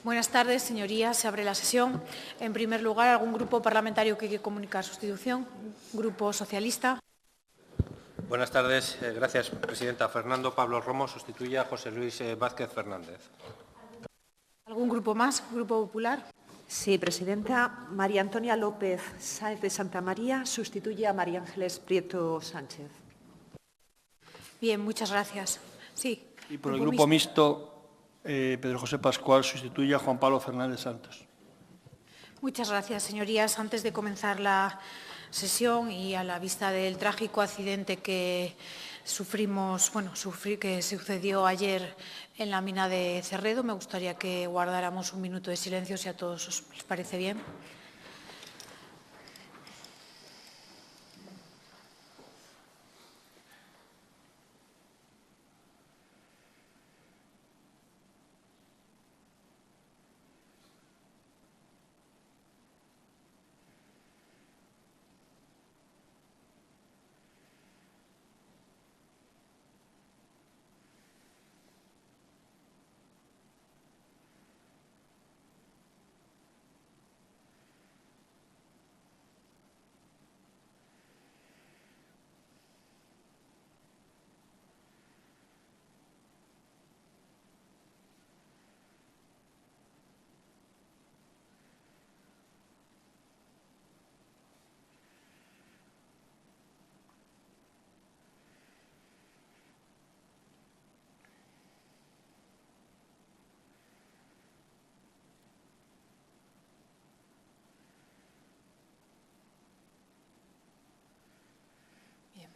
Buenas tardes, señorías. Se abre la sesión. En primer lugar, ¿algún grupo parlamentario que quiera comunicar sustitución? Grupo Socialista. Buenas tardes. Gracias, presidenta. Fernando Pablo Romo sustituye a José Luis Vázquez Fernández. ¿Algún grupo más? Grupo Popular. Sí, presidenta. María Antonia López Sáez de Santa María sustituye a María Ángeles Prieto Sánchez. Bien, muchas gracias. Sí. Y por el Grupo Mixto, Pedro José Pascual sustituye a Juan Pablo Fernández Santos. Muchas gracias, señorías. Antes de comenzar la sesión y a la vista del trágico accidente que que sucedió ayer en la mina de Cerredo, me gustaría que guardáramos un minuto de silencio, si a todos os parece bien.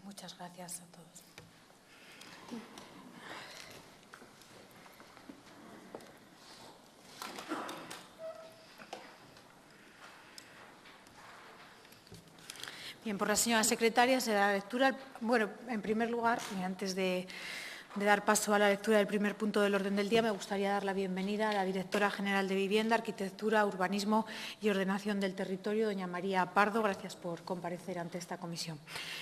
Muchas gracias a todos. Bien, por la señora secretaria se da la lectura. Bueno, en primer lugar, y antes de dar paso a la lectura del primer punto del orden del día, me gustaría dar la bienvenida a la Directora General de Vivienda, Arquitectura, Urbanismo y Ordenación del Territorio, doña María Pardo. Gracias por comparecer ante esta comisión.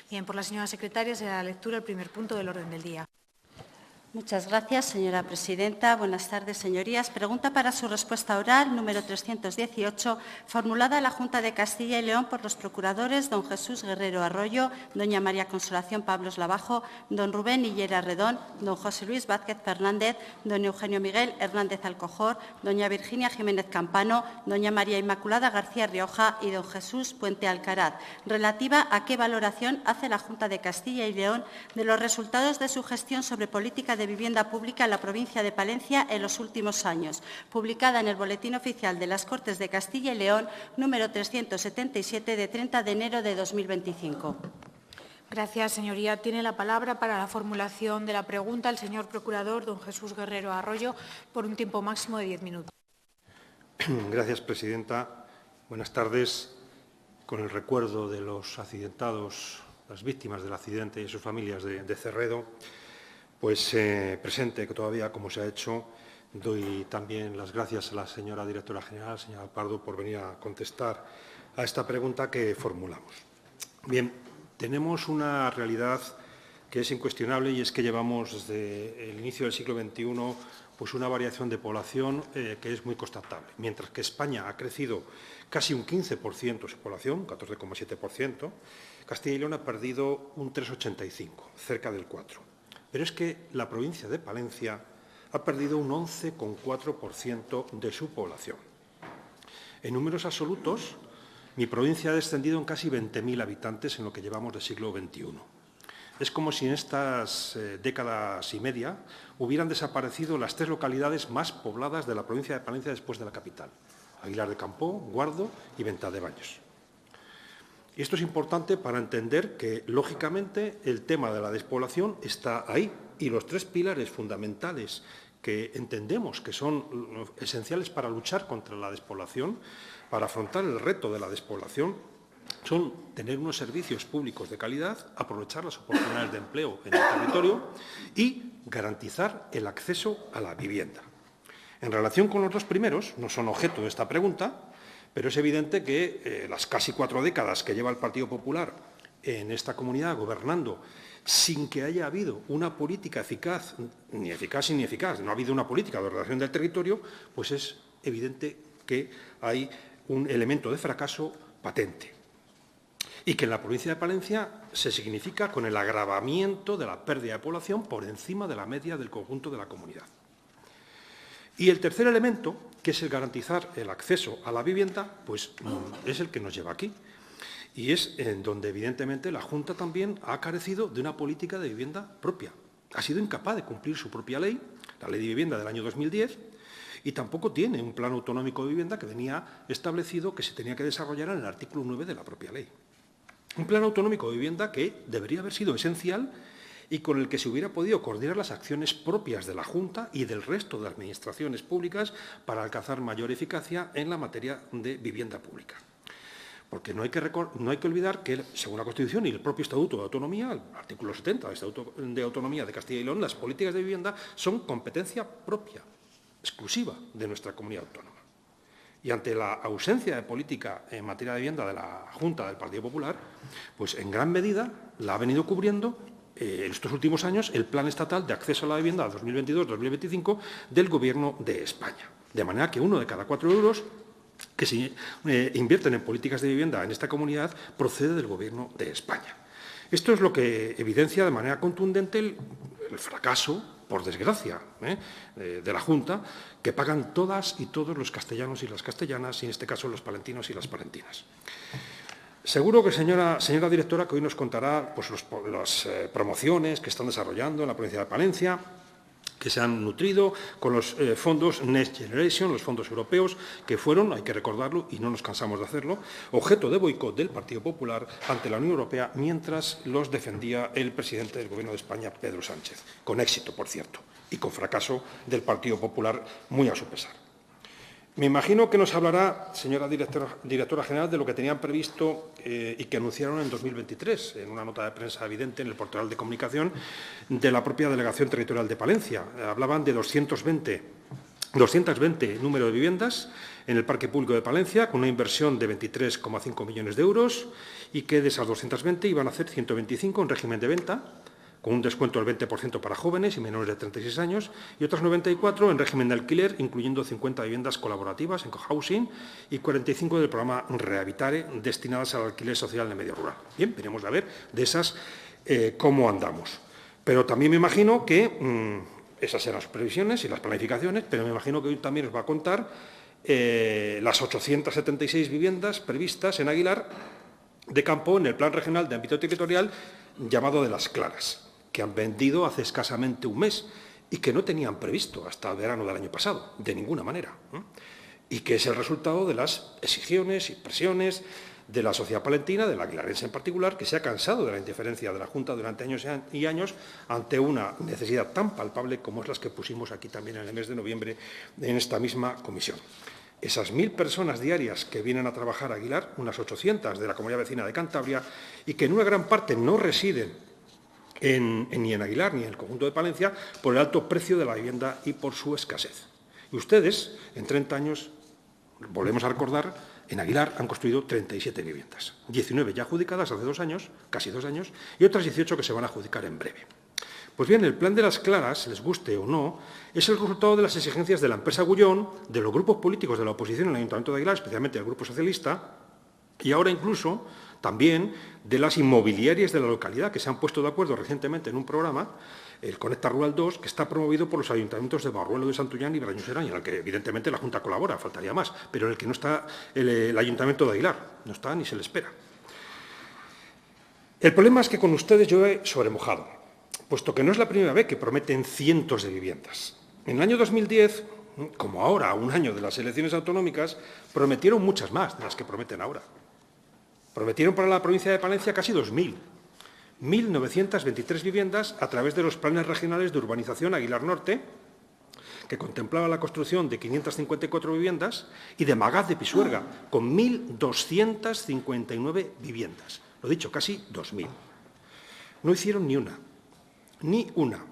Bien, por la señora secretaria se da la lectura del primer punto del orden del día. Muchas gracias, señora presidenta. Buenas tardes, señorías. Pregunta para su respuesta oral, número 318, formulada a la Junta de Castilla y León por los procuradores don Jesús Guerrero Arroyo, doña María Consolación Pablos Lavajo, don Rubén Hillera Redón, don José Luis Vázquez Fernández, don Eugenio Miguel Hernández Alcojor, doña Virginia Jiménez Campano, doña María Inmaculada García Rioja y don Jesús Puente Alcaraz, relativa a qué valoración hace la Junta de Castilla y León de los resultados de su gestión sobre política de vivienda pública en la provincia de Palencia en los últimos años, publicada en el Boletín Oficial de las Cortes de Castilla y León, número 377, de 30 de enero de 2025. Gracias, señoría. Tiene la palabra para la formulación de la pregunta el señor procurador, don Jesús Guerrero Arroyo, por un tiempo máximo de 10 minutos. Gracias, presidenta. Buenas tardes. Con el recuerdo de los accidentados, las víctimas del accidente y sus familias de Cerredo, pues presente que todavía, como se ha hecho, doy también las gracias a la señora directora general, señora Pardo, por venir a contestar a esta pregunta que formulamos. Bien, tenemos una realidad que es incuestionable y es que llevamos desde el inicio del siglo XXI pues una variación de población que es muy constatable. Mientras que España ha crecido casi un 15% su población, 14,7%, Castilla y León ha perdido un 3,85%, cerca del 4%. Pero es que la provincia de Palencia ha perdido un 11,4% de su población. En números absolutos, mi provincia ha descendido en casi 20.000 habitantes en lo que llevamos del siglo XXI. Es como si en estas décadas y media hubieran desaparecido las 3 localidades más pobladas de la provincia de Palencia después de la capital: Aguilar de Campoo, Guardo y Venta de Baños. Y esto es importante para entender que, lógicamente, el tema de la despoblación está ahí y los 3 pilares fundamentales que entendemos que son esenciales para luchar contra la despoblación, para afrontar el reto de la despoblación, son tener unos servicios públicos de calidad, aprovechar las oportunidades de empleo en el territorio y garantizar el acceso a la vivienda. En relación con los 2 primeros, no son objeto de esta pregunta, pero es evidente que las casi 4 décadas que lleva el Partido Popular en esta comunidad gobernando sin que haya habido una política eficaz, ni eficaz, no ha habido una política de ordenación del territorio, pues es evidente que hay un elemento de fracaso patente y que en la provincia de Palencia se significa con el agravamiento de la pérdida de población por encima de la media del conjunto de la comunidad. Y el tercer elemento, que es el garantizar el acceso a la vivienda, pues es el que nos lleva aquí. Y es en donde, evidentemente, la Junta también ha carecido de una política de vivienda propia. Ha sido incapaz de cumplir su propia ley, la Ley de Vivienda del año 2010, y tampoco tiene un plan autonómico de vivienda que venía establecido que se tenía que desarrollar en el artículo 9 de la propia ley. Un plan autonómico de vivienda que debería haber sido esencial y con el que se hubiera podido coordinar las acciones propias de la Junta y del resto de administraciones públicas para alcanzar mayor eficacia en la materia de vivienda pública. Porque no hay que olvidar que, según la Constitución y el propio Estatuto de Autonomía, el artículo 70 del Estatuto de Autonomía de Castilla y León, las políticas de vivienda son competencia propia, exclusiva de nuestra comunidad autónoma. Y ante la ausencia de política en materia de vivienda de la Junta del Partido Popular, pues en gran medida la ha venido cubriendo en estos últimos años el Plan Estatal de Acceso a la Vivienda 2022-2025 del Gobierno de España. De manera que 1 de cada 4 euros que se invierten en políticas de vivienda en esta comunidad procede del Gobierno de España. Esto es lo que evidencia de manera contundente el fracaso, por desgracia, de la Junta, que pagan todas y todos los castellanos y las castellanas, y en este caso los palentinos y las palentinas. Seguro que, señora directora, que hoy nos contará pues, las promociones que están desarrollando en la provincia de Palencia, que se han nutrido con los fondos Next Generation, los fondos europeos, que fueron, hay que recordarlo y no nos cansamos de hacerlo, objeto de boicot del Partido Popular ante la Unión Europea mientras los defendía el presidente del Gobierno de España, Pedro Sánchez, con éxito, por cierto, y con fracaso del Partido Popular muy a su pesar. Me imagino que nos hablará, señora directora general, de lo que tenían previsto y que anunciaron en 2023, en una nota de prensa evidente en el portal de comunicación de la propia Delegación Territorial de Palencia. Hablaban de 220 número de viviendas en el Parque Público de Palencia, con una inversión de 23,5 millones de euros y que de esas 220 iban a hacer 125 en régimen de venta, con un descuento del 20% para jóvenes y menores de 36 años, y otras 94 en régimen de alquiler, incluyendo 50 viviendas colaborativas en cohousing y 45 del programa Rehabilitare, destinadas al alquiler social en el medio rural. Bien, veremos a ver de esas cómo andamos. Pero también me imagino que esas eran las previsiones y las planificaciones, pero me imagino que hoy también os va a contar las 876 viviendas previstas en Aguilar de Campo en el Plan Regional de Ámbito Territorial llamado de Las Claras, que han vendido hace escasamente un mes y que no tenían previsto hasta el verano del año pasado, de ninguna manera, y que es el resultado de las exigiones y presiones de la sociedad palentina, de la aguilarense en particular, que se ha cansado de la indiferencia de la Junta durante años y años ante una necesidad tan palpable como es las que pusimos aquí también en el mes de noviembre en esta misma comisión. Esas 1.000 personas diarias que vienen a trabajar a Aguilar, unas 800 de la comunidad vecina de Cantabria, y que en una gran parte no residen ni en Aguilar ni en el conjunto de Palencia por el alto precio de la vivienda y por su escasez. Y ustedes, en 30 años, volvemos a recordar, en Aguilar han construido 37 viviendas, 19 ya adjudicadas hace 2 años, casi 2 años, y otras 18 que se van a adjudicar en breve. Pues bien, el Plan de Las Claras, les guste o no, es el resultado de las exigencias de la empresa Gullón, de los grupos políticos de la oposición en el Ayuntamiento de Aguilar, especialmente el Grupo Socialista, y ahora incluso también de las inmobiliarias de la localidad, que se han puesto de acuerdo recientemente en un programa, el Conecta Rural 2, que está promovido por los ayuntamientos de Barruelo de Santullán y Brañosera, y en el que evidentemente la Junta colabora, faltaría más, pero en el que no está el Ayuntamiento de Aguilar, no está ni se le espera. El problema es que con ustedes llueve sobre mojado, puesto que no es la primera vez que prometen cientos de viviendas. En el año 2010, como ahora, a un año de las elecciones autonómicas, prometieron muchas más de las que prometen ahora. Prometieron para la provincia de Palencia casi 2.000, 1.923 viviendas a través de los planes regionales de urbanización Aguilar Norte, que contemplaba la construcción de 554 viviendas, y de Magaz de Pisuerga, con 1.259 viviendas. Lo dicho, casi 2.000. No hicieron ni una.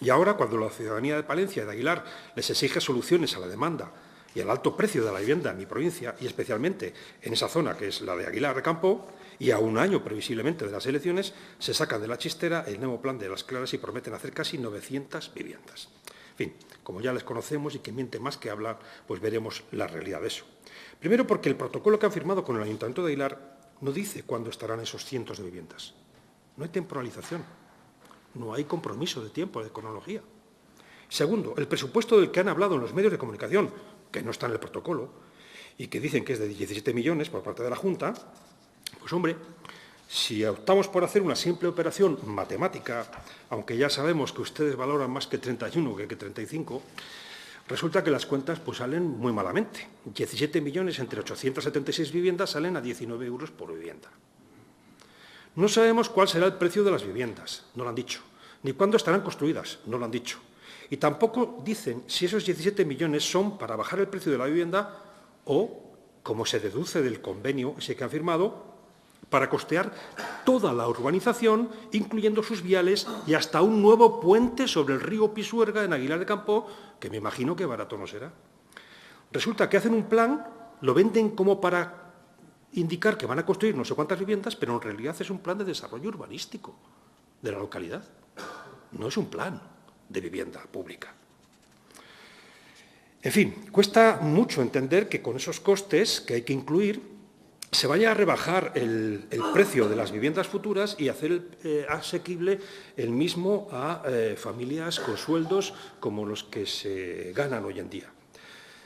Y ahora, cuando la ciudadanía de Palencia y de Aguilar les exige soluciones a la demanda y al alto precio de la vivienda en mi provincia, y especialmente en esa zona que es la de Aguilar de Campo, y a un año previsiblemente de las elecciones, se sacan de la chistera el nuevo Plan de Las Claras y prometen hacer casi 900 viviendas. En fin, como ya les conocemos y que miente más que habla, pues veremos la realidad de eso. Primero, porque el protocolo que han firmado con el Ayuntamiento de Aguilar no dice cuándo estarán esos cientos de viviendas. No hay temporalización, no hay compromiso de tiempo, de cronología. Segundo, el presupuesto del que han hablado en los medios de comunicación, que no está en el protocolo, y que dicen que es de 17 millones por parte de la Junta, pues hombre, si optamos por hacer una simple operación matemática, aunque ya sabemos que ustedes valoran más que 31 que 35, resulta que las cuentas pues salen muy malamente. 17 millones entre 876 viviendas salen a 19 euros por vivienda. No sabemos cuál será el precio de las viviendas, no lo han dicho, ni cuándo estarán construidas, no lo han dicho. Y tampoco dicen si esos 17 millones son para bajar el precio de la vivienda o, como se deduce del convenio ese que han firmado, para costear toda la urbanización, incluyendo sus viales y hasta un nuevo puente sobre el río Pisuerga en Aguilar de Campo, que me imagino que barato no será. Resulta que hacen un plan, lo venden como para indicar que van a construir no sé cuántas viviendas, pero en realidad es un plan de desarrollo urbanístico de la localidad. No es un plan de vivienda pública. En fin, cuesta mucho entender que con esos costes que hay que incluir se vaya a rebajar el precio de las viviendas futuras y hacer asequible el mismo a familias con sueldos como los que se ganan hoy en día.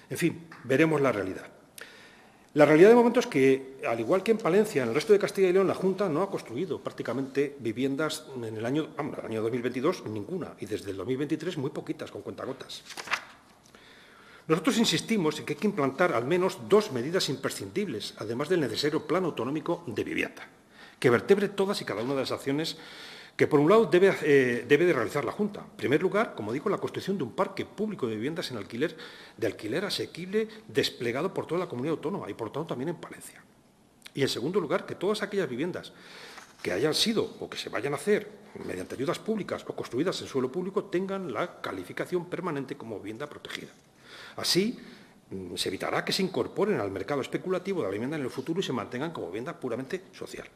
En fin, veremos la realidad. La realidad de momento es que, al igual que en Palencia, en el resto de Castilla y León, la Junta no ha construido prácticamente viviendas en el año 2022, ninguna, y desde el 2023 muy poquitas, con cuentagotas. Nosotros insistimos en que hay que implantar al menos dos medidas imprescindibles, además del necesario Plan Autonómico de Vivienda, que vertebre todas y cada una de las acciones que, por un lado, debe de realizar la Junta. En primer lugar, como digo, la construcción de un parque público de viviendas en alquiler, de alquiler asequible, desplegado por toda la comunidad autónoma y, por tanto, también en Palencia. Y, en segundo lugar, que todas aquellas viviendas que hayan sido o que se vayan a hacer mediante ayudas públicas o construidas en suelo público tengan la calificación permanente como vivienda protegida. Así, se evitará que se incorporen al mercado especulativo de la vivienda en el futuro y se mantengan como vivienda puramente social.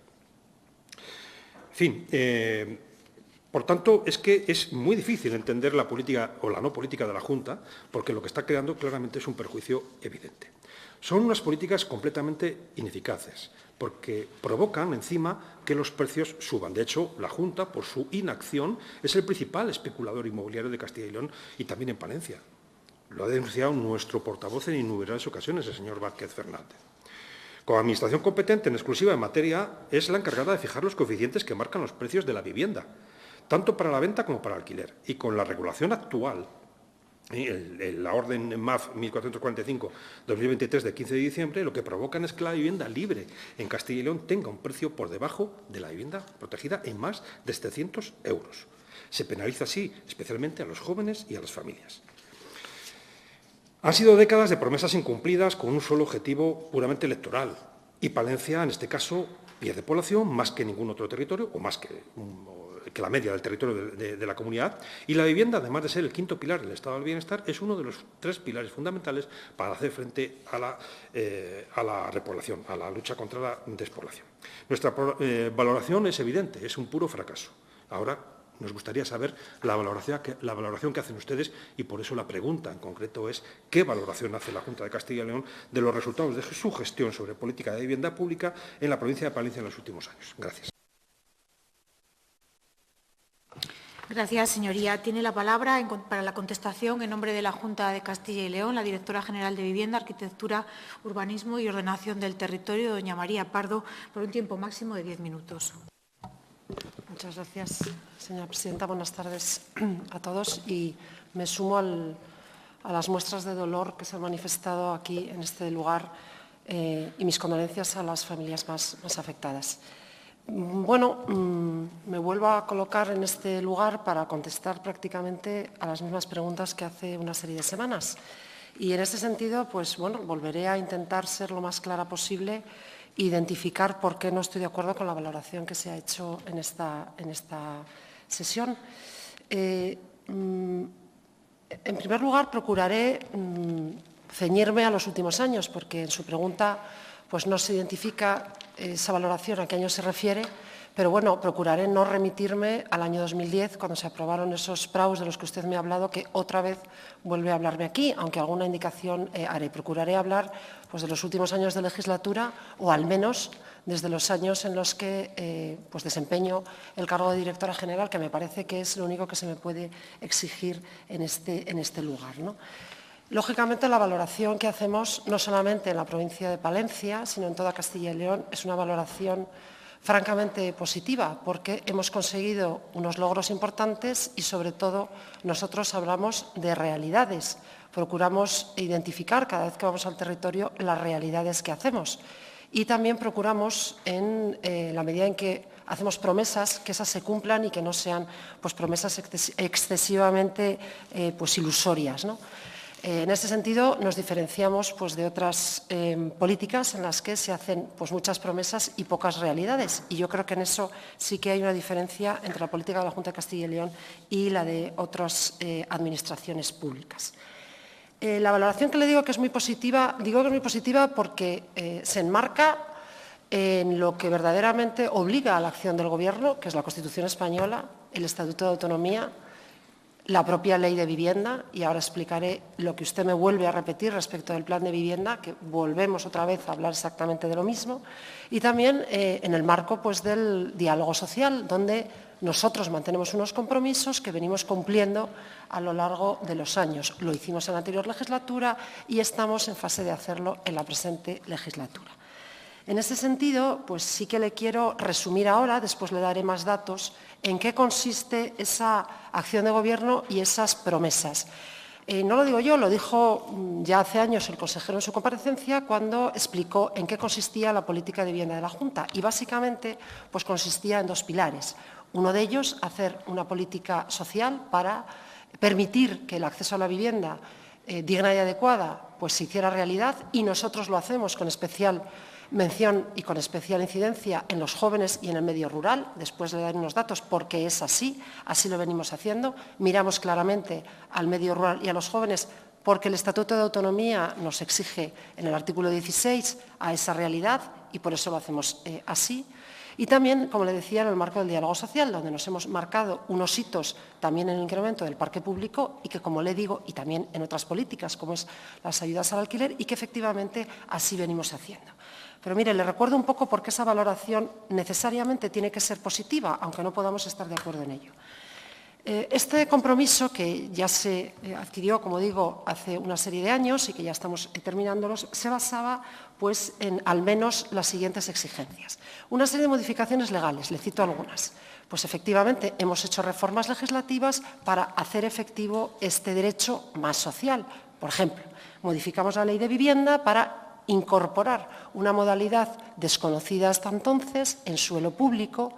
En fin, por tanto, es que es muy difícil entender la política o la no política de la Junta, porque lo que está creando claramente es un perjuicio evidente. Son unas políticas completamente ineficaces, porque provocan, encima, que los precios suban. De hecho, la Junta, por su inacción, es el principal especulador inmobiliario de Castilla y León y también en Palencia. Lo ha denunciado nuestro portavoz en innumerables ocasiones, el señor Vázquez Fernández. Como administración competente en exclusiva en materia, es la encargada de fijar los coeficientes que marcan los precios de la vivienda, tanto para la venta como para el alquiler. Y con la regulación actual, la orden MAF 1445-2023 de 15 de diciembre, lo que provocan es que la vivienda libre en Castilla y León tenga un precio por debajo de la vivienda protegida en más de 700 euros. Se penaliza así especialmente a los jóvenes y a las familias. Han sido décadas de promesas incumplidas con un solo objetivo puramente electoral. Y Palencia, en este caso, pierde población más que ningún otro territorio, o más que la media del territorio de la comunidad. Y la vivienda, además de ser el quinto pilar del estado del bienestar, es uno de los tres pilares fundamentales para hacer frente a la repoblación, a la lucha contra la despoblación. Nuestra valoración es evidente, es un puro fracaso. Ahora, nos gustaría saber la valoración que hacen ustedes y por eso la pregunta en concreto es ¿qué valoración hace la Junta de Castilla y León de los resultados de su gestión sobre política de vivienda pública en la provincia de Palencia en los últimos años? Gracias. Gracias, señoría. Tiene la palabra para la contestación en nombre de la Junta de Castilla y León la directora general de Vivienda, Arquitectura, Urbanismo y Ordenación del Territorio, doña María Pardo, por un tiempo máximo de 10 minutos. Muchas gracias, señora presidenta. Buenas tardes a todos y me sumo a las muestras de dolor que se han manifestado aquí en este lugar y mis condolencias a las familias más afectadas. Bueno, me vuelvo a colocar en este lugar para contestar prácticamente a las mismas preguntas que hace una serie de semanas. Y en ese sentido, pues bueno, volveré a intentar ser lo más clara posible e identificar por qué no estoy de acuerdo con la valoración que se ha hecho en esta sesión. En primer lugar, procuraré ceñirme a los últimos años, porque en su pregunta pues, no se identifica esa valoración a qué año se refiere, pero bueno, procuraré no remitirme al año 2010, cuando se aprobaron esos PRAUs de los que usted me ha hablado, que otra vez vuelve a hablarme aquí, aunque alguna indicación haré. Procuraré hablar pues, de los últimos años de legislatura, o al menos desde los años en los que pues desempeño el cargo de directora general, que me parece que es lo único que se me puede exigir en este lugar, ¿no? Lógicamente, la valoración que hacemos, no solamente en la provincia de Palencia, sino en toda Castilla y León, es una valoración francamente positiva, porque hemos conseguido unos logros importantes y, sobre todo, nosotros hablamos de realidades. Procuramos identificar, cada vez que vamos al territorio, las realidades que hacemos. Y también procuramos, en la medida en que hacemos promesas, que esas se cumplan y que no sean pues, promesas excesivamente pues, ilusorias, ¿no? En este sentido, nos diferenciamos pues, de otras políticas en las que se hacen pues, muchas promesas y pocas realidades. Y yo creo que en eso sí que hay una diferencia entre la política de la Junta de Castilla y León y la de otras administraciones públicas. La valoración que le digo que es muy positiva, digo que es muy positiva porque se enmarca en lo que verdaderamente obliga a la acción del Gobierno, que es la Constitución española, el Estatuto de Autonomía, la propia Ley de Vivienda, y ahora explicaré lo que usted me vuelve a repetir respecto del Plan de Vivienda, que volvemos otra vez a hablar exactamente de lo mismo, y también en el marco pues, del diálogo social, donde nosotros mantenemos unos compromisos que venimos cumpliendo a lo largo de los años. Lo hicimos en la anterior legislatura y estamos en fase de hacerlo en la presente legislatura. En ese sentido, pues sí que le quiero resumir ahora, después le daré más datos, en qué consiste esa acción de Gobierno y esas promesas. No lo digo yo, lo dijo ya hace años el consejero en su comparecencia cuando explicó en qué consistía la política de vivienda de la Junta. Y básicamente pues, consistía en dos pilares. Uno de ellos, hacer una política social para permitir que el acceso a la vivienda digna y adecuada pues, se hiciera realidad, y nosotros lo hacemos con especial mención y con especial incidencia en los jóvenes y en el medio rural. Después le daré unos datos porque es así, así lo venimos haciendo. Miramos claramente al medio rural y a los jóvenes porque el Estatuto de Autonomía nos exige en el artículo 16 a esa realidad y por eso lo hacemos así. Y también, como le decía, en el marco del diálogo social, donde nos hemos marcado unos hitos también en el incremento del parque público y que, como le digo, y también en otras políticas, como es las ayudas al alquiler, y que efectivamente así venimos haciendo. Pero mire, le recuerdo un poco por qué esa valoración necesariamente tiene que ser positiva, aunque no podamos estar de acuerdo en ello. Este compromiso, que ya se adquirió, como digo, hace una serie de años y que ya estamos terminándolos, se basaba pues, en al menos las siguientes exigencias. Una serie de modificaciones legales, le cito algunas. Pues efectivamente hemos hecho reformas legislativas para hacer efectivo este derecho más social. Por ejemplo, modificamos la Ley de Vivienda para incorporar una modalidad desconocida hasta entonces en suelo público,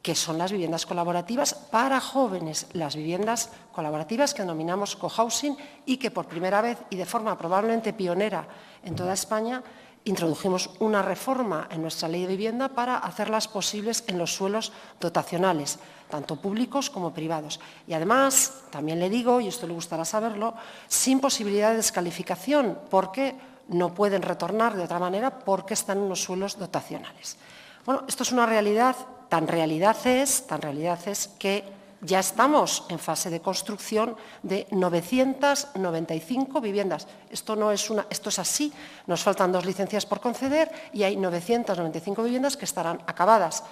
que son las viviendas colaborativas para jóvenes, las viviendas colaborativas que denominamos cohousing y que por primera vez y de forma probablemente pionera en toda España introdujimos una reforma en nuestra Ley de Vivienda para hacerlas posibles en los suelos dotacionales, tanto públicos como privados. Y además, también le digo, y esto le gustará saberlo, sin posibilidad de descalificación, porque no pueden retornar de otra manera porque están en unos suelos dotacionales. Bueno, esto es una realidad, tan realidad es que ya estamos en fase de construcción de 995 viviendas. Esto es así, nos faltan 2 licencias por conceder y hay 995 viviendas que estarán acabadas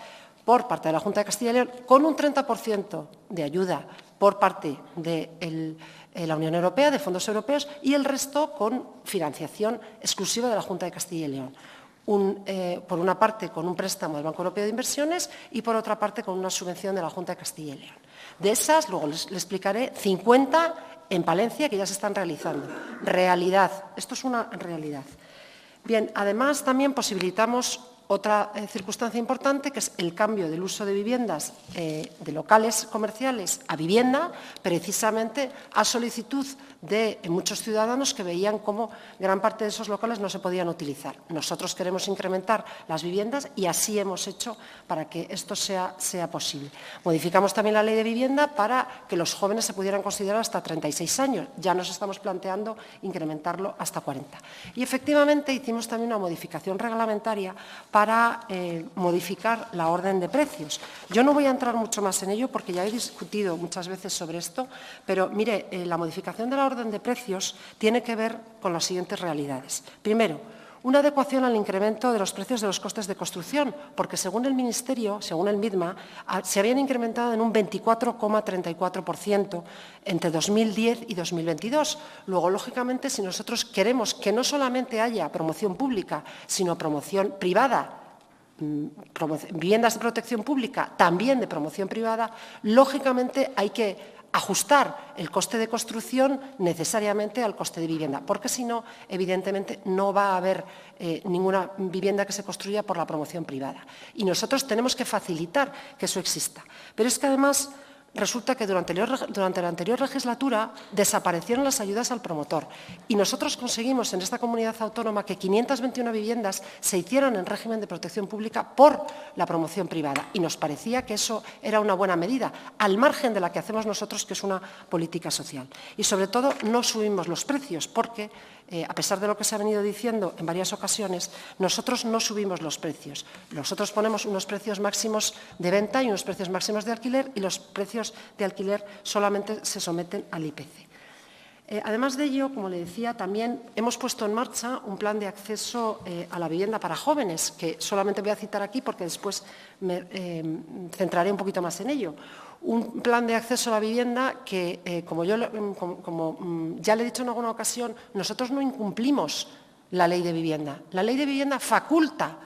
por parte de la Junta de Castilla y León con un 30% de ayuda por parte de la Unión Europea, de fondos europeos, y el resto con financiación exclusiva de la Junta de Castilla y León. Por una parte, con un préstamo del Banco Europeo de Inversiones y, por otra parte, con una subvención de la Junta de Castilla y León. De esas, luego le explicaré, 50 en Palencia que ya se están realizando. Realidad. Esto es una realidad. Bien, además, también posibilitamos otra circunstancia importante, que es el cambio del uso de viviendas de locales comerciales a vivienda, precisamente a solicitud de muchos ciudadanos que veían cómo gran parte de esos locales no se podían utilizar. Nosotros queremos incrementar las viviendas y así hemos hecho para que esto sea posible. Modificamos también la Ley de Vivienda para que los jóvenes se pudieran considerar hasta 36 años. Ya nos estamos planteando incrementarlo hasta 40. Y efectivamente hicimos también una modificación reglamentaria para modificar la orden de precios. Yo no voy a entrar mucho más en ello porque ya he discutido muchas veces sobre esto, pero mire, la modificación de la orden de precios tiene que ver con las siguientes realidades. Primero, una adecuación al incremento de los precios de los costes de construcción, porque según el Ministerio, según el MIDMA, se habían incrementado en un 24,34% entre 2010 y 2022. Luego, lógicamente, si nosotros queremos que no solamente haya promoción pública, sino promoción privada, viviendas de protección pública, también de promoción privada, lógicamente hay que ajustar el coste de construcción necesariamente al coste de vivienda, porque si no, evidentemente, no va a haber ninguna vivienda que se construya por la promoción privada. Y nosotros tenemos que facilitar que eso exista. Pero es que, además, resulta que durante la anterior legislatura desaparecieron las ayudas al promotor y nosotros conseguimos en esta comunidad autónoma que 521 viviendas se hicieran en régimen de protección pública por la promoción privada y nos parecía que eso era una buena medida, al margen de la que hacemos nosotros, que es una política social. Y, sobre todo, no subimos los precios porque, a pesar de lo que se ha venido diciendo en varias ocasiones, nosotros no subimos los precios. Nosotros ponemos unos precios máximos de venta y unos precios máximos de alquiler y los precios de alquiler solamente se someten al IPC. Además de ello, como le decía, también hemos puesto en marcha un plan de acceso a la vivienda para jóvenes, que solamente voy a citar aquí porque después me centraré un poquito más en ello. Un plan de acceso a la vivienda que, como ya le he dicho en alguna ocasión, nosotros no incumplimos la ley de vivienda. La ley de vivienda faculta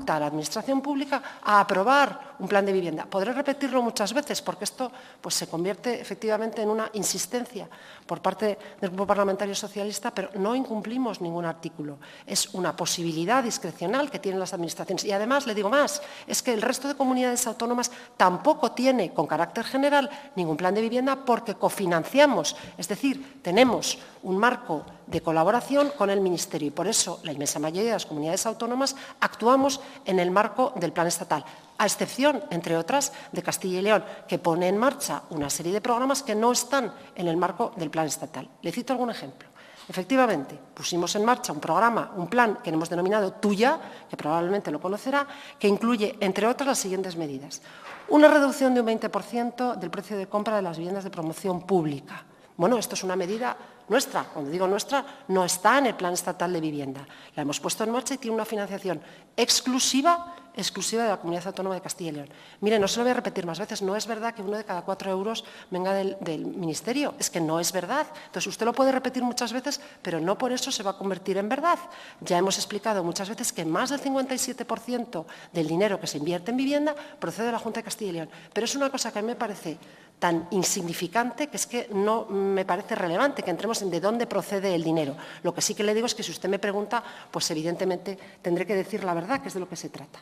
a la Administración pública a aprobar un plan de vivienda. Podré repetirlo muchas veces porque esto pues, se convierte efectivamente en una insistencia por parte del Grupo Parlamentario Socialista, pero no incumplimos ningún artículo. Es una posibilidad discrecional que tienen las administraciones. Y además, le digo más, es que el resto de comunidades autónomas tampoco tiene, con carácter general, ningún plan de vivienda porque cofinanciamos. Es decir, tenemos un marco de colaboración con el Ministerio y por eso la inmensa mayoría de las comunidades autónomas actuamos en el marco del plan estatal, a excepción, entre otras, de Castilla y León, que pone en marcha una serie de programas que no están en el marco del plan estatal. Le cito algún ejemplo. Efectivamente, pusimos en marcha un programa, un plan que hemos denominado Tuya, que probablemente lo conocerá, que incluye, entre otras, las siguientes medidas. Una reducción de un 20% del precio de compra de las viviendas de promoción pública. Bueno, esto es una medida nuestra. Cuando digo nuestra, no está en el Plan Estatal de Vivienda. La hemos puesto en marcha y tiene una financiación exclusiva de la Comunidad Autónoma de Castilla y León. Mire, no se lo voy a repetir más veces, no es verdad que 1 de cada 4 euros venga del Ministerio, es que no es verdad. Entonces, usted lo puede repetir muchas veces, pero no por eso se va a convertir en verdad. Ya hemos explicado muchas veces que más del 57% del dinero que se invierte en vivienda procede de la Junta de Castilla y León. Pero es una cosa que a mí me parece tan insignificante que es que no me parece relevante que entremos en de dónde procede el dinero. Lo que sí que le digo es que si usted me pregunta, pues evidentemente tendré que decir la verdad, que es de lo que se trata.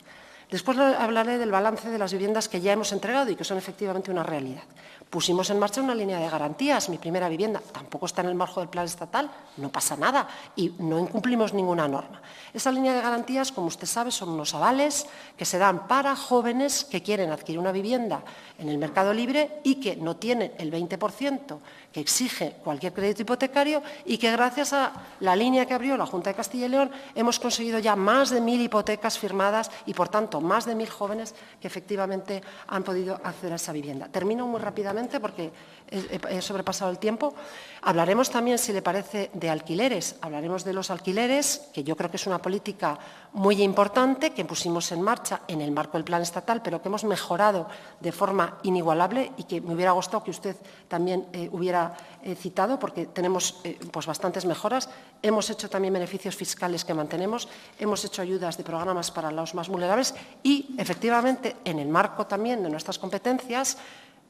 Después hablaré del balance de las viviendas que ya hemos entregado y que son efectivamente una realidad. Pusimos en marcha una línea de garantías, mi primera vivienda. Tampoco está en el marco del plan estatal, no pasa nada y no incumplimos ninguna norma. Esa línea de garantías, como usted sabe, son unos avales que se dan para jóvenes que quieren adquirir una vivienda en el mercado libre y que no tienen el 20% que exige cualquier crédito hipotecario y que gracias a la línea que abrió la Junta de Castilla y León hemos conseguido ya más de 1.000 hipotecas firmadas y, por tanto, más de 1.000 jóvenes que efectivamente han podido acceder a esa vivienda. Termino muy rápidamente porque he sobrepasado el tiempo. Hablaremos también, si le parece, de alquileres. Hablaremos de los alquileres, que yo creo que es una política muy importante que pusimos en marcha en el marco del plan estatal, pero que hemos mejorado de forma inigualable y que me hubiera gustado que usted también hubiera citado, porque tenemos pues bastantes mejoras. Hemos hecho también beneficios fiscales que mantenemos, hemos hecho ayudas de programas para los más vulnerables y, efectivamente, en el marco también de nuestras competencias,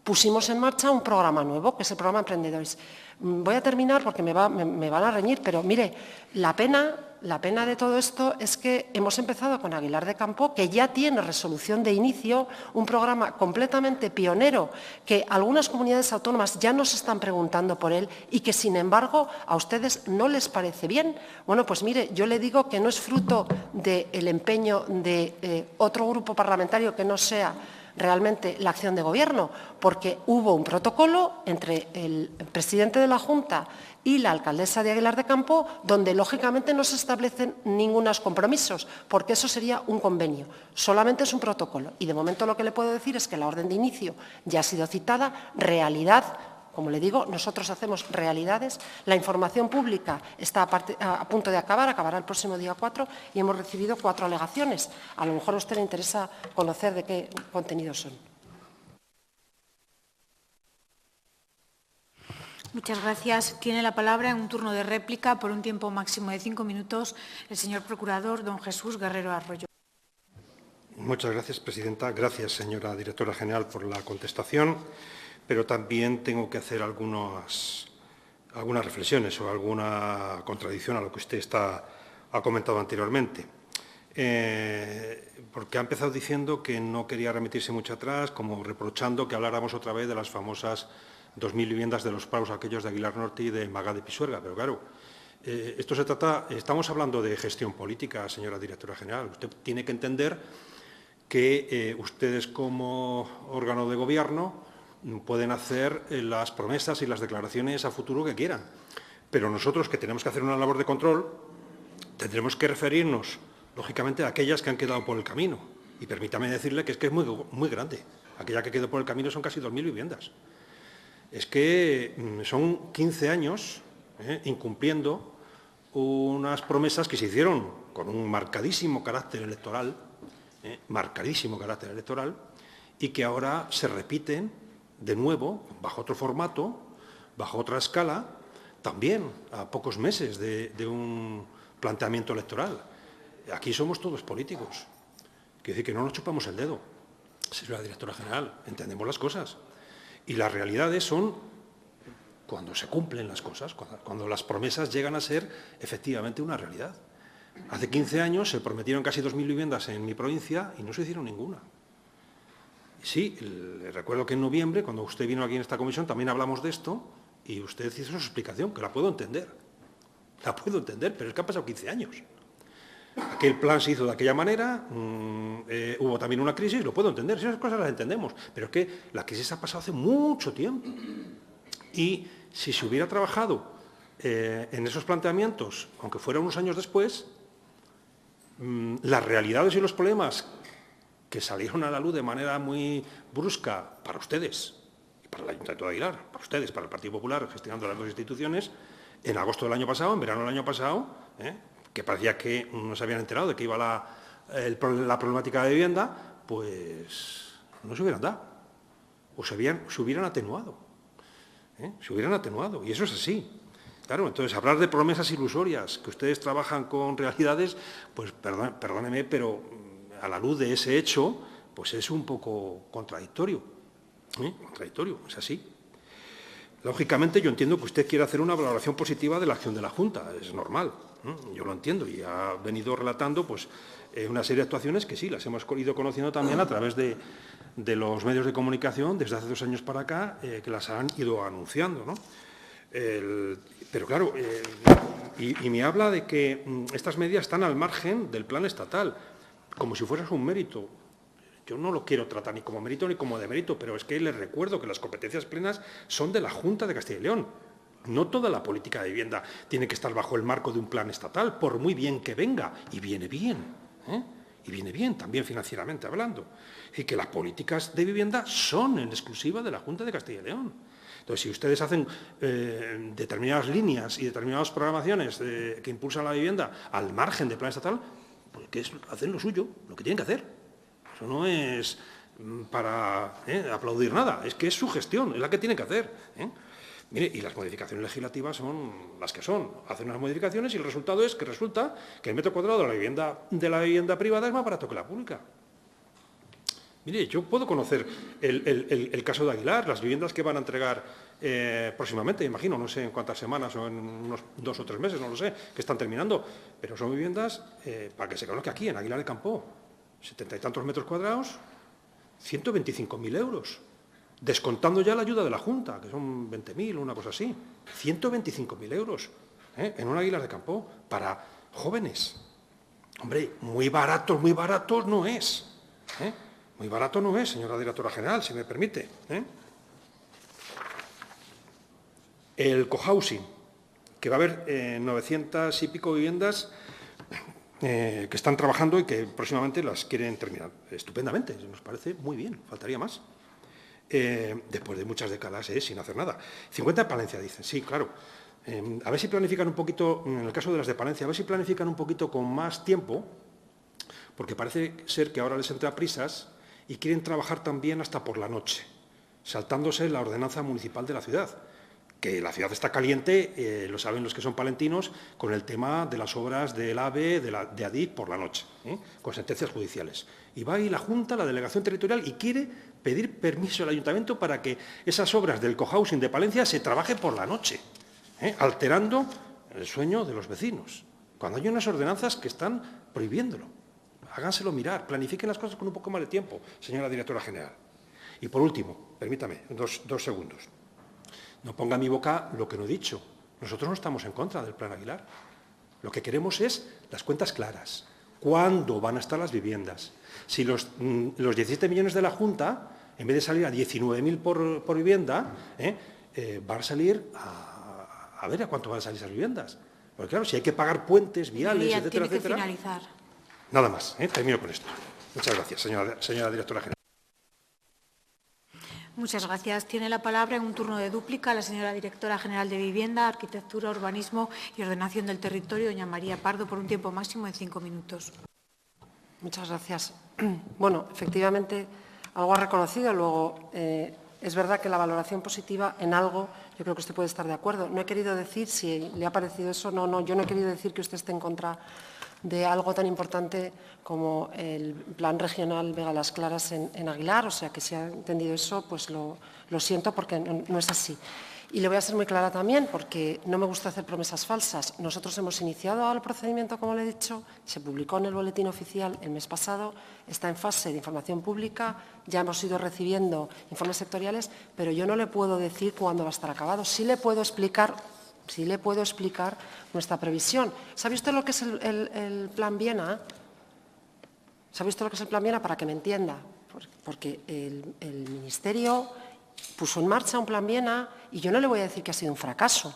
pusimos en marcha un programa nuevo, que es el programa Emprendedores. Voy a terminar porque me van a reñir, pero mire, la pena de todo esto es que hemos empezado con Aguilar de Campo, que ya tiene resolución de inicio, un programa completamente pionero, que algunas comunidades autónomas ya nos están preguntando por él y que, sin embargo, a ustedes no les parece bien. Bueno, pues mire, yo le digo que no es fruto del empeño de otro grupo parlamentario que no sea realmente la acción de Gobierno, porque hubo un protocolo entre el presidente de la Junta y la alcaldesa de Aguilar de Campo, donde lógicamente no se establecen ningunos compromisos, porque eso sería un convenio. Solamente es un protocolo. Y de momento lo que le puedo decir es que la orden de inicio ya ha sido citada, realidad. Como le digo, nosotros hacemos realidades. La información pública está a punto de acabará el próximo día 4 y hemos recibido 4 alegaciones. A lo mejor a usted le interesa conocer de qué contenidos son. Muchas gracias. Tiene la palabra en un turno de réplica por un tiempo máximo de 5 minutos el señor procurador don Jesús Guerrero Arroyo. Muchas gracias, presidenta. Gracias, señora directora general, por la contestación. Pero también tengo que hacer algunas reflexiones o alguna contradicción a lo que usted ha comentado anteriormente. Porque ha empezado diciendo que no quería remitirse mucho atrás, como reprochando que habláramos otra vez de las famosas 2.000 viviendas de los praus aquellos de Aguilar Norte y de Magá de Pisuerga. Pero claro, estamos hablando de gestión política, señora directora general. Usted tiene que entender que ustedes como órgano de Gobierno pueden hacer las promesas y las declaraciones a futuro que quieran. Pero nosotros, que tenemos que hacer una labor de control, tendremos que referirnos, lógicamente, a aquellas que han quedado por el camino. Y permítame decirle que es muy grande. Aquella que quedó por el camino son casi 2.000 viviendas. Es que son 15 años incumpliendo unas promesas que se hicieron con un marcadísimo carácter electoral, y que ahora se repiten de nuevo, bajo otro formato, bajo otra escala, también a pocos meses de un planteamiento electoral. Aquí somos todos políticos. Quiere decir que no nos chupamos el dedo. Señora directora general, entendemos las cosas. Y las realidades son cuando se cumplen las cosas, cuando las promesas llegan a ser efectivamente una realidad. Hace 15 años se prometieron casi 2.000 viviendas en mi provincia y no se hicieron ninguna. Sí, recuerdo que en noviembre, cuando usted vino aquí en esta comisión, también hablamos de esto y usted hizo su explicación, que la puedo entender. La puedo entender, pero es que han pasado 15 años. Aquel plan se hizo de aquella manera, hubo también una crisis, lo puedo entender, esas cosas las entendemos, pero es que la crisis ha pasado hace mucho tiempo. Y si se hubiera trabajado en esos planteamientos, aunque fuera unos años después, las realidades y los problemas que salieron a la luz de manera muy brusca para ustedes y para el Ayuntamiento de Aguilar, para ustedes, para el Partido Popular, gestionando las dos instituciones, en agosto del año pasado, en verano del año pasado, que parecía que no se habían enterado de que iba la problemática de vivienda, pues no se hubieran dado, o se hubieran atenuado. Se hubieran atenuado, y eso es así. Claro, entonces, hablar de promesas ilusorias, que ustedes trabajan con realidades, pues perdóneme, pero a la luz de ese hecho, pues es un poco contradictorio. Contradictorio, es así. Lógicamente, yo entiendo que usted quiere hacer una valoración positiva de la acción de la Junta, es normal, yo lo entiendo, y ha venido relatando pues, una serie de actuaciones que sí, las hemos ido conociendo también a través de los medios de comunicación desde hace 2 años para acá, que las han ido anunciando, ¿no? Pero claro, y me habla de que estas medidas están al margen del plan estatal, como si fuese un mérito. Yo no lo quiero tratar ni como mérito ni como demérito, pero es que les recuerdo que las competencias plenas son de la Junta de Castilla y León. No toda la política de vivienda tiene que estar bajo el marco de un plan estatal, por muy bien que venga, y viene bien, y viene bien, también financieramente hablando. Y que las políticas de vivienda son en exclusiva de la Junta de Castilla y León. Entonces, si ustedes hacen determinadas líneas y determinadas programaciones que impulsan la vivienda al margen del plan estatal, pues que hacen lo suyo, lo que tienen que hacer. Eso no es para aplaudir nada, es que es su gestión, es la que tienen que hacer. Mire, y las modificaciones legislativas son las que son. Hacen unas modificaciones y el resultado es que resulta que el metro cuadrado de la vivienda privada es más barato que la pública. Mire, yo puedo conocer el caso de Aguilar, las viviendas que van a entregar próximamente, imagino, no sé en cuántas semanas o en unos 2 o 3 meses, no lo sé, que están terminando, pero son viviendas, para que se conozca aquí, en Aguilar de Campo, 70 y tantos metros cuadrados, 125.000 euros, descontando ya la ayuda de la Junta, que son 20.000 o una cosa así, 125.000 euros en un Aguilar de Campo para jóvenes. Hombre, muy baratos no es. Muy barato no es, señora directora general, si me permite. El cohousing, que va a haber 900 y pico viviendas que están trabajando y que próximamente las quieren terminar. Estupendamente, nos parece muy bien, faltaría más. Después de muchas décadas sin hacer nada. 50 de Palencia, dicen, sí, claro. A ver si planifican un poquito, en el caso de las de Palencia, a ver si planifican un poquito con más tiempo, porque parece ser que ahora les entra prisas y quieren trabajar también hasta por la noche, saltándose la ordenanza municipal de la ciudad. Que la ciudad está caliente, lo saben los que son palentinos, con el tema de las obras del AVE, de Adif por la noche, con sentencias judiciales. Y va ahí la Junta, la delegación territorial, y quiere pedir permiso al ayuntamiento para que esas obras del cohousing de Palencia se trabaje por la noche, alterando el sueño de los vecinos, cuando hay unas ordenanzas que están prohibiéndolo. Háganselo mirar, planifiquen las cosas con un poco más de tiempo, señora directora general. Y por último, permítame, dos segundos. No ponga en mi boca lo que no he dicho. Nosotros no estamos en contra del Plan Aguilar. Lo que queremos es las cuentas claras. ¿Cuándo van a estar las viviendas? Si los 17 millones de la Junta, en vez de salir a 19.000 por vivienda, van a salir a ver a cuánto van a salir esas viviendas. Porque claro, si hay que pagar puentes, viales, etcétera, tiene que etcétera. Finalizar. Nada más, termino con esto. Muchas gracias, señora directora general. Muchas gracias. Tiene la palabra en un turno de dúplica la señora directora general de Vivienda, Arquitectura, Urbanismo y Ordenación del Territorio, doña María Pardo, por un tiempo máximo de 5 minutos. Muchas gracias. Bueno, efectivamente, algo ha reconocido. Luego, es verdad que la valoración positiva en algo, yo creo que usted puede estar de acuerdo. No he querido decir, si le ha parecido eso, no, yo no he querido decir que usted esté en contra de algo tan importante como el Plan Regional Vega Las Claras en Aguilar. O sea, que si ha entendido eso, pues lo siento, porque no es así. Y le voy a ser muy clara también, porque no me gusta hacer promesas falsas. Nosotros hemos iniciado el procedimiento, como le he dicho, se publicó en el Boletín Oficial el mes pasado, está en fase de información pública, ya hemos ido recibiendo informes sectoriales, pero yo no le puedo decir cuándo va a estar acabado. Sí le puedo explicar nuestra previsión. ¿Sabe usted lo que es el Plan Viena? ¿Sabe usted lo que es el Plan Viena? Para que me entienda. Porque el Ministerio puso en marcha un Plan Viena y yo no le voy a decir que ha sido un fracaso.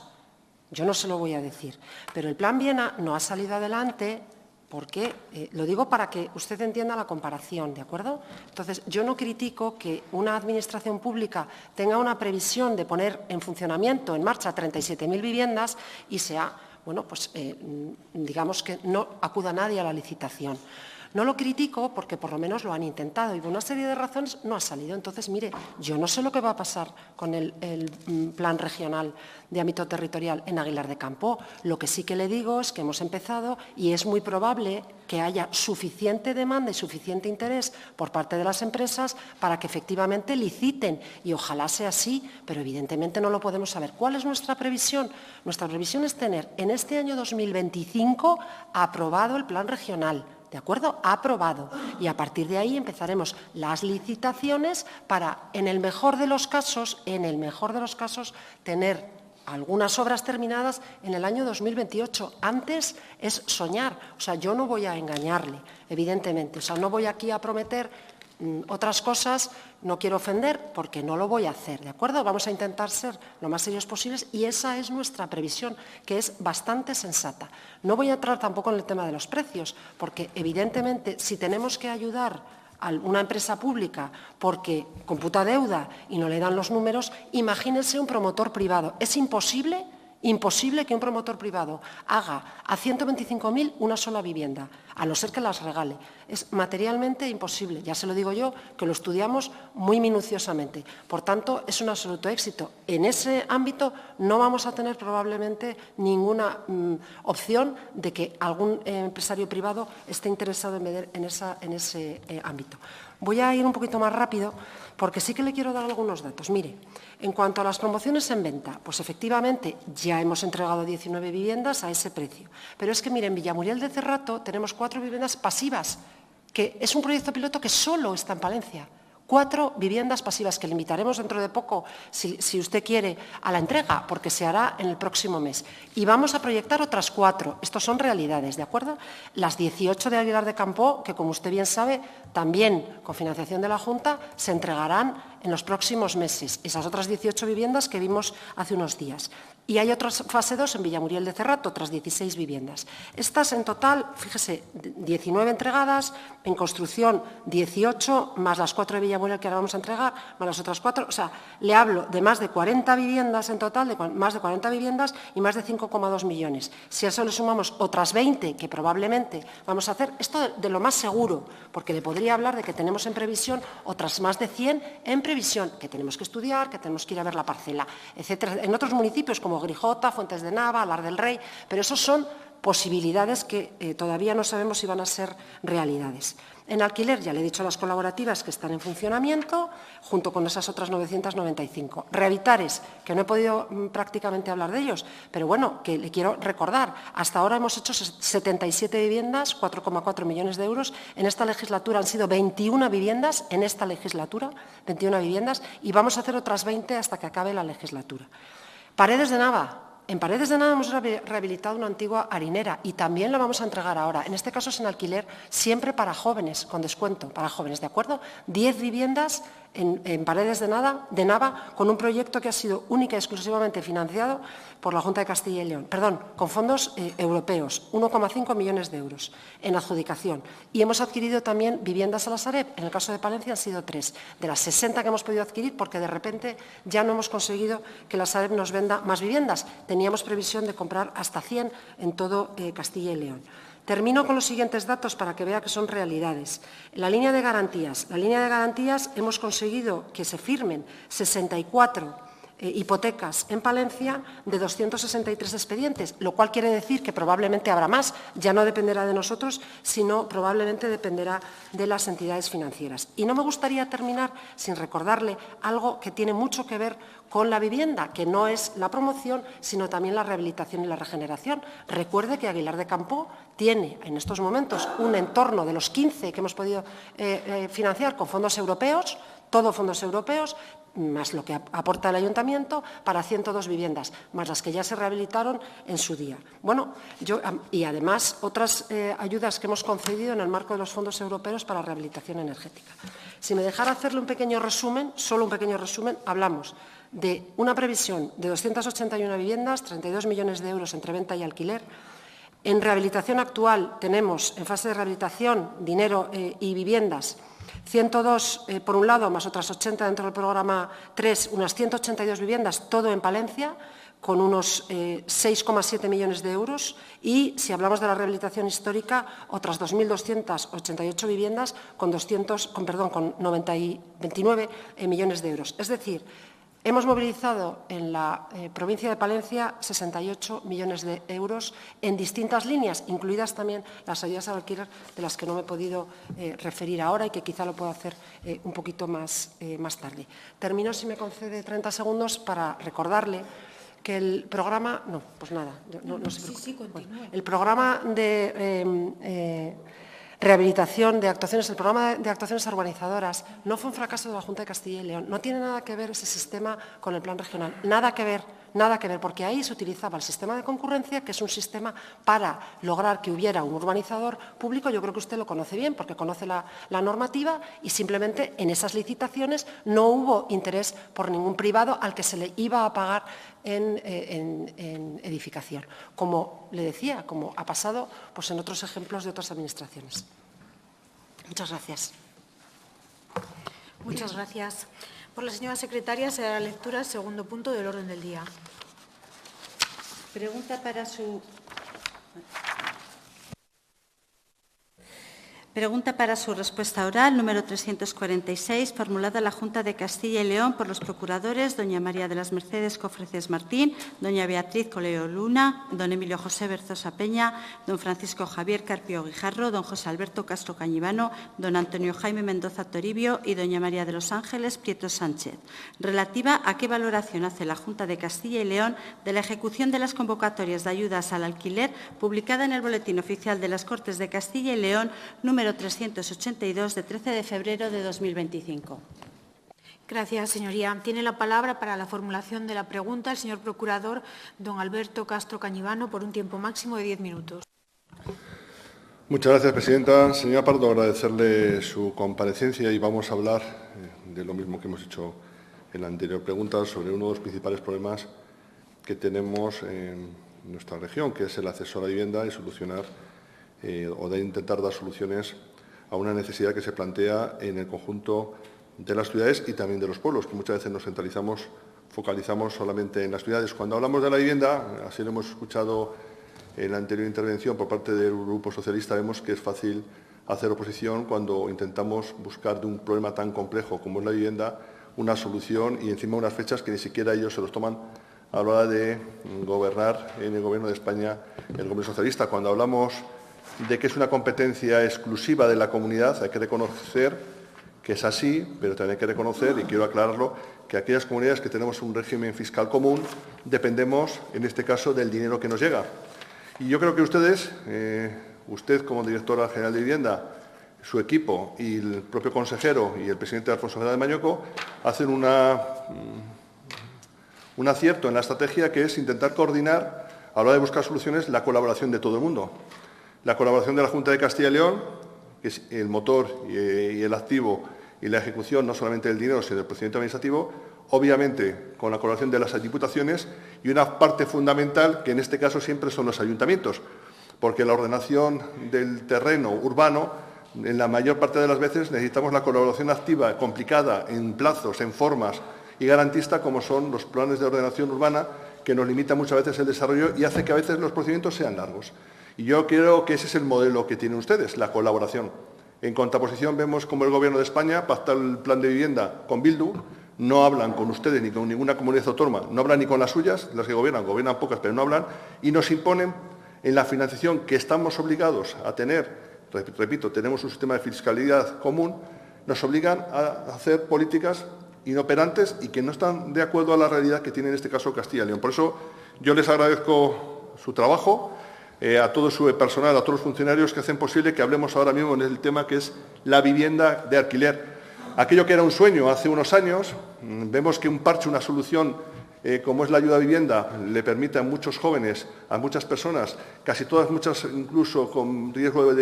Yo no se lo voy a decir. Pero el Plan Viena no ha salido adelante porque, lo digo para que usted entienda la comparación, ¿de acuerdo? Entonces, yo no critico que una administración pública tenga una previsión de poner en funcionamiento, en marcha, 37.000 viviendas y sea, bueno, pues digamos que no acuda nadie a la licitación. No lo critico porque por lo menos lo han intentado y por una serie de razones no ha salido. Entonces, mire, yo no sé lo que va a pasar con el plan regional de ámbito territorial en Aguilar de Campo. Lo que sí que le digo es que hemos empezado y es muy probable que haya suficiente demanda y suficiente interés por parte de las empresas para que efectivamente liciten y ojalá sea así, pero evidentemente no lo podemos saber. ¿Cuál es nuestra previsión? Nuestra previsión es tener en este año 2025 aprobado el plan regional. ¿De acuerdo? Aprobado. Y a partir de ahí empezaremos las licitaciones para, en el mejor de los casos, tener algunas obras terminadas en el año 2028. Antes es soñar. O sea, yo no voy a engañarle, evidentemente. O sea, no voy aquí a prometer otras cosas, no quiero ofender porque no lo voy a hacer, ¿de acuerdo? Vamos a intentar ser lo más serios posibles y esa es nuestra previsión, que es bastante sensata. No voy a entrar tampoco en el tema de los precios, porque evidentemente si tenemos que ayudar a una empresa pública porque computa deuda y no le dan los números, imagínense un promotor privado. Es imposible que un promotor privado haga a 125.000 una sola vivienda, a no ser que las regale. Es materialmente imposible, ya se lo digo yo, que lo estudiamos muy minuciosamente. Por tanto, es un absoluto éxito. En ese ámbito no vamos a tener probablemente ninguna opción de que algún empresario privado esté interesado en ese ámbito. Voy a ir un poquito más rápido porque sí que le quiero dar algunos datos. Mire, en cuanto a las promociones en venta, pues efectivamente ya hemos entregado 19 viviendas a ese precio. Pero es que, mire, en Villamuriel de Cerrato tenemos 4 viviendas pasivas, que es un proyecto piloto que solo está en Palencia. 4 viviendas pasivas que limitaremos dentro de poco, si usted quiere, a la entrega, porque se hará en el próximo mes. Y vamos a proyectar otras 4. Estos son realidades, ¿de acuerdo? Las 18 de Aguilar de Campoo, que como usted bien sabe, también con financiación de la Junta, se entregarán en los próximos meses. Esas otras 18 viviendas que vimos hace unos días. Y hay otras fase 2 en Villamuriel de Cerrato, otras 16 viviendas. Estas en total, fíjese, 19 entregadas, en construcción 18, más las 4 de Villamuriel que ahora vamos a entregar, más las otras 4. O sea, le hablo de más de 40 viviendas en total, de más de 40 viviendas y más de 5,2 millones. Si a eso le sumamos otras 20 que probablemente vamos a hacer, esto de lo más seguro, porque le podría hablar de que tenemos en previsión otras más de 100 en previsión, que tenemos que estudiar, que tenemos que ir a ver la parcela, etcétera. En otros municipios como Grijota, Fuentes de Nava, Alar del Rey, pero esos son posibilidades que todavía no sabemos si van a ser realidades. En alquiler, ya le he dicho a las colaborativas que están en funcionamiento, junto con esas otras 995. Rehabilitares, que no he podido prácticamente hablar de ellos, pero bueno, que le quiero recordar. Hasta ahora hemos hecho 77 viviendas, 4,4 millones de euros. En esta legislatura han sido 21 viviendas, en esta legislatura, 21 viviendas, y vamos a hacer otras 20 hasta que acabe la legislatura. Paredes de Nava. En Paredes de Nava hemos rehabilitado una antigua harinera y también la vamos a entregar ahora. En este caso es en alquiler, siempre para jóvenes, con descuento para jóvenes, ¿de acuerdo? 10 viviendas en Paredes de Nava, con un proyecto que ha sido única y exclusivamente financiado por la Junta de Castilla y León, perdón, con fondos europeos, 1,5 millones de euros en adjudicación. Y hemos adquirido también viviendas a la Sareb, en el caso de Palencia han sido 3, de las 60 que hemos podido adquirir, porque de repente ya no hemos conseguido que la Sareb nos venda más viviendas. Teníamos previsión de comprar hasta 100 en todo Castilla y León. Termino con los siguientes datos para que vea que son realidades. La línea de garantías. La línea de garantías hemos conseguido que se firmen 64 hipotecas en Palencia de 263 expedientes, lo cual quiere decir que probablemente habrá más. Ya no dependerá de nosotros, sino probablemente dependerá de las entidades financieras. Y no me gustaría terminar sin recordarle algo que tiene mucho que ver con la vivienda, que no es la promoción, sino también la rehabilitación y la regeneración. Recuerde que Aguilar de Campoo tiene en estos momentos un entorno de los 15 que hemos podido financiar con fondos europeos, todo fondos europeos, más lo que aporta el Ayuntamiento, para 102 viviendas, más las que ya se rehabilitaron en su día. Bueno, y además otras ayudas que hemos concedido en el marco de los fondos europeos para rehabilitación energética. Si me dejara hacerle un pequeño resumen, solo un pequeño resumen, hablamos de una previsión de 281 viviendas, 32 millones de euros entre venta y alquiler. En rehabilitación actual tenemos en fase de rehabilitación dinero y viviendas 102 por un lado, más otras 80 dentro del programa 3, unas 182 viviendas, todo en Palencia, con unos 6,7 millones de euros. Y, si hablamos de la rehabilitación histórica, otras 2.288 viviendas con 29 millones de euros. Es decir, hemos movilizado en la provincia de Palencia 68 millones de euros en distintas líneas, incluidas también las ayudas al alquiler, de las que no me he podido referir ahora y que quizá lo puedo hacer un poquito más tarde. Termino, si me concede 30 segundos, para recordarle que el programa... No, pues nada, no se preocupe. Sí, continúe. Bueno, el programa de... rehabilitación de actuaciones, el programa de actuaciones urbanizadoras no fue un fracaso de la Junta de Castilla y León. No tiene nada que ver ese sistema con el plan regional. Nada que ver, porque ahí se utilizaba el sistema de concurrencia, que es un sistema para lograr que hubiera un urbanizador público. Yo creo que usted lo conoce bien, porque conoce la normativa, y simplemente en esas licitaciones no hubo interés por ningún privado al que se le iba a pagar en edificación. Como le decía, como ha pasado pues, en otros ejemplos de otras administraciones. Muchas gracias. Muchas gracias. Por la señora secretaria se dará lectura al segundo punto del orden del día. Pregunta para su respuesta oral, número 346, formulada a la Junta de Castilla y León por los procuradores doña María de las Mercedes Cofreces Martín, doña Beatriz Coleo Luna, don Emilio José Berzosa Peña, don Francisco Javier Carpio Guijarro, don José Alberto Castro Cañivano, don Antonio Jaime Mendoza Toribio y doña María de los Ángeles Prieto Sánchez, relativa a qué valoración hace la Junta de Castilla y León de la ejecución de las convocatorias de ayudas al alquiler publicada en el Boletín Oficial de las Cortes de Castilla y León, número número 382 de 13 de febrero de 2025. Gracias, señoría. Tiene la palabra para la formulación de la pregunta el señor procurador, don Alberto Castro Cañivano, por un tiempo máximo de 10 minutos. Muchas gracias, presidenta. Señora Pardo, agradecerle su comparecencia y vamos a hablar de lo mismo que hemos hecho en la anterior pregunta, sobre uno de los principales problemas que tenemos en nuestra región, que es el acceso a la vivienda y solucionar o de intentar dar soluciones a una necesidad que se plantea en el conjunto de las ciudades y también de los pueblos, que muchas veces nos focalizamos solamente en las ciudades. Cuando hablamos de la vivienda, así lo hemos escuchado en la anterior intervención por parte del Grupo Socialista, vemos que es fácil hacer oposición cuando intentamos buscar de un problema tan complejo como es la vivienda una solución y encima unas fechas que ni siquiera ellos se los toman a la hora de gobernar en el Gobierno de España, el Gobierno Socialista. Cuando hablamos de que es una competencia exclusiva de la comunidad, hay que reconocer que es así, pero también hay que reconocer, y quiero aclararlo, que aquellas comunidades que tenemos un régimen fiscal común dependemos, en este caso, del dinero que nos llega. Y yo creo que ustedes, usted como directora general de Vivienda, su equipo y el propio consejero y el presidente Alfonso Fernández Mañueco hacen un acierto en la estrategia, que es intentar coordinar, a la hora de buscar soluciones, la colaboración de todo el mundo. La colaboración de la Junta de Castilla y León, que es el motor y el activo y la ejecución no solamente del dinero, sino del procedimiento administrativo, obviamente con la colaboración de las diputaciones y una parte fundamental, que en este caso siempre son los ayuntamientos, porque la ordenación del terreno urbano, en la mayor parte de las veces necesitamos la colaboración activa, complicada, en plazos, en formas y garantista, como son los planes de ordenación urbana, que nos limitan muchas veces el desarrollo y hace que a veces los procedimientos sean largos. Y yo creo que ese es el modelo que tienen ustedes, la colaboración. En contraposición vemos como el Gobierno de España pacta el plan de vivienda con Bildu, no hablan con ustedes ni con ninguna comunidad autónoma, no hablan ni con las suyas, las que gobiernan pocas, pero no hablan, y nos imponen en la financiación que estamos obligados a tener, repito, tenemos un sistema de fiscalidad común, nos obligan a hacer políticas inoperantes y que no están de acuerdo a la realidad que tiene en este caso Castilla y León. Por eso yo les agradezco su trabajo, a todo su personal, a todos los funcionarios que hacen posible que hablemos ahora mismo en el tema que es la vivienda de alquiler. Aquello que era un sueño hace unos años, vemos que un parche, una solución como es la ayuda a vivienda, le permite a muchos jóvenes, a muchas personas, casi todas, muchas incluso con riesgo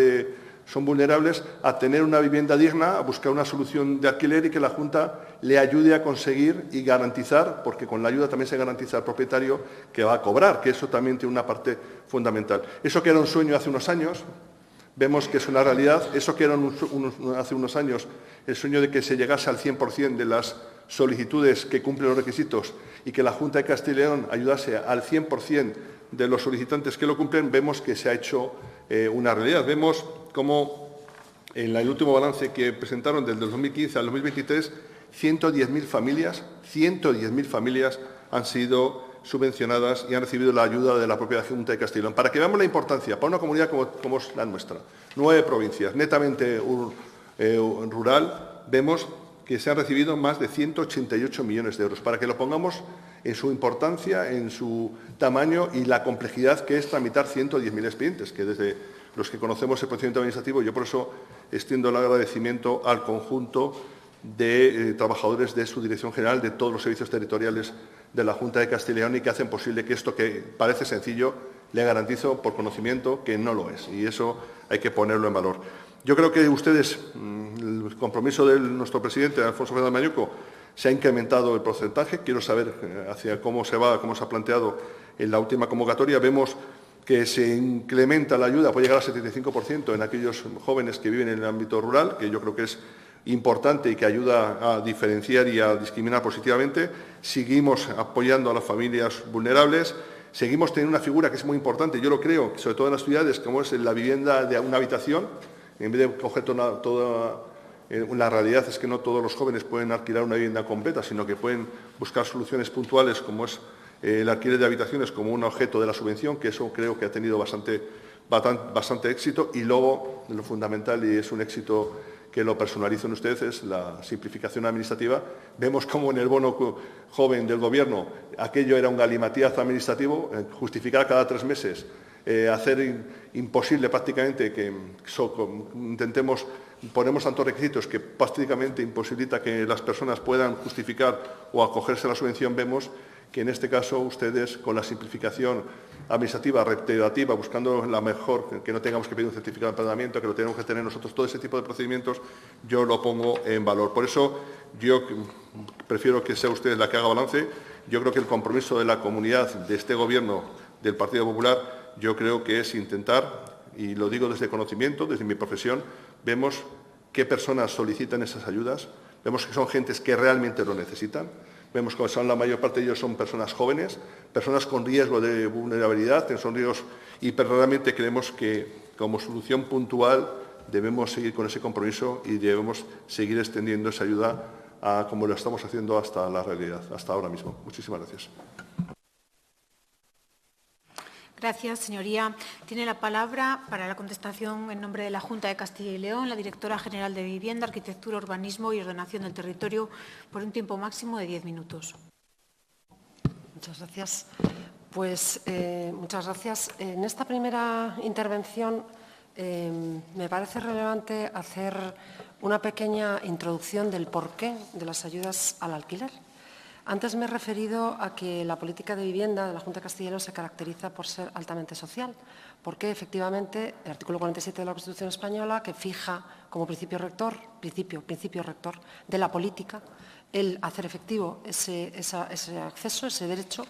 son vulnerables, a tener una vivienda digna, a buscar una solución de alquiler y que la Junta le ayude a conseguir y garantizar, porque con la ayuda también se garantiza al propietario que va a cobrar, que eso también tiene una parte fundamental. Eso que era un sueño hace unos años, vemos que es una realidad. Eso que era hace unos años el sueño de que se llegase al 100% de las solicitudes que cumplen los requisitos y que la Junta de Castilla y León ayudase al 100% de los solicitantes que lo cumplen, vemos que se ha hecho una realidad. Vemos cómo en el último balance que presentaron desde el 2015 al 2023, 110.000 familias han sido subvencionadas y han recibido la ayuda de la propia Junta de Castilla y León. Para que veamos la importancia, para una comunidad como es la nuestra, 9 provincias, netamente rural, vemos que se han recibido más de 188 millones de euros. Para que lo pongamos en su importancia, en su tamaño y la complejidad que es tramitar 110.000 expedientes, que desde los que conocemos el procedimiento administrativo, yo por eso extiendo el agradecimiento al conjunto de trabajadores de su Dirección General, de todos los servicios territoriales de la Junta de Castilla y León y que hacen posible que esto que parece sencillo, le garantizo por conocimiento que no lo es, y eso hay que ponerlo en valor. Yo creo que ustedes, el compromiso de nuestro presidente, Alfonso Fernández Mañueco, se ha incrementado el porcentaje. Quiero saber hacia cómo se va, cómo se ha planteado en la última convocatoria. Vemos que se incrementa la ayuda, puede llegar al 75% en aquellos jóvenes que viven en el ámbito rural, que yo creo que es importante y que ayuda a diferenciar y a discriminar positivamente. Seguimos apoyando a las familias vulnerables. Seguimos teniendo una figura que es muy importante, yo lo creo, sobre todo en las ciudades, como es la vivienda de una habitación. En vez de coger la realidad es que no todos los jóvenes pueden alquilar una vivienda completa, sino que pueden buscar soluciones puntuales, como es el alquiler de habitaciones como un objeto de la subvención, que eso creo que ha tenido bastante éxito. Y luego, lo fundamental, y es un éxito que lo personalizan ustedes, es la simplificación administrativa. Vemos cómo en el bono joven del Gobierno aquello era un galimatías administrativo, justificar cada 3 meses hacer imposible prácticamente que ponemos tantos requisitos que prácticamente imposibilita que las personas puedan justificar o acogerse a la subvención, vemos que en este caso ustedes, con la simplificación administrativa, reiterativa, buscando la mejor, que no tengamos que pedir un certificado de empadronamiento, que lo tenemos que tener nosotros, todo ese tipo de procedimientos, yo lo pongo en valor. Por eso yo prefiero que sea usted la que haga balance. Yo creo que el compromiso de la comunidad, de este Gobierno, del Partido Popular, yo creo que es intentar, y lo digo desde conocimiento, desde mi profesión, vemos qué personas solicitan esas ayudas, vemos que son gentes que realmente lo necesitan. Vemos que la mayor parte de ellos son personas jóvenes, personas con riesgo de vulnerabilidad, son riesgos, y realmente creemos que como solución puntual debemos seguir con ese compromiso y debemos seguir extendiendo esa ayuda como lo estamos haciendo hasta la realidad, hasta ahora mismo. Muchísimas gracias. Gracias, señoría. Tiene la palabra para la contestación en nombre de la Junta de Castilla y León la Directora General de Vivienda, Arquitectura, Urbanismo y Ordenación del Territorio por un tiempo máximo de 10 minutos. Muchas gracias. Pues muchas gracias. En esta primera intervención me parece relevante hacer una pequeña introducción del porqué de las ayudas al alquiler. Antes me he referido a que la política de vivienda de la Junta de Castilla y León se caracteriza por ser altamente social, porque efectivamente el artículo 47 de la Constitución española, que fija como principio rector de la política el hacer efectivo ese acceso, ese derecho,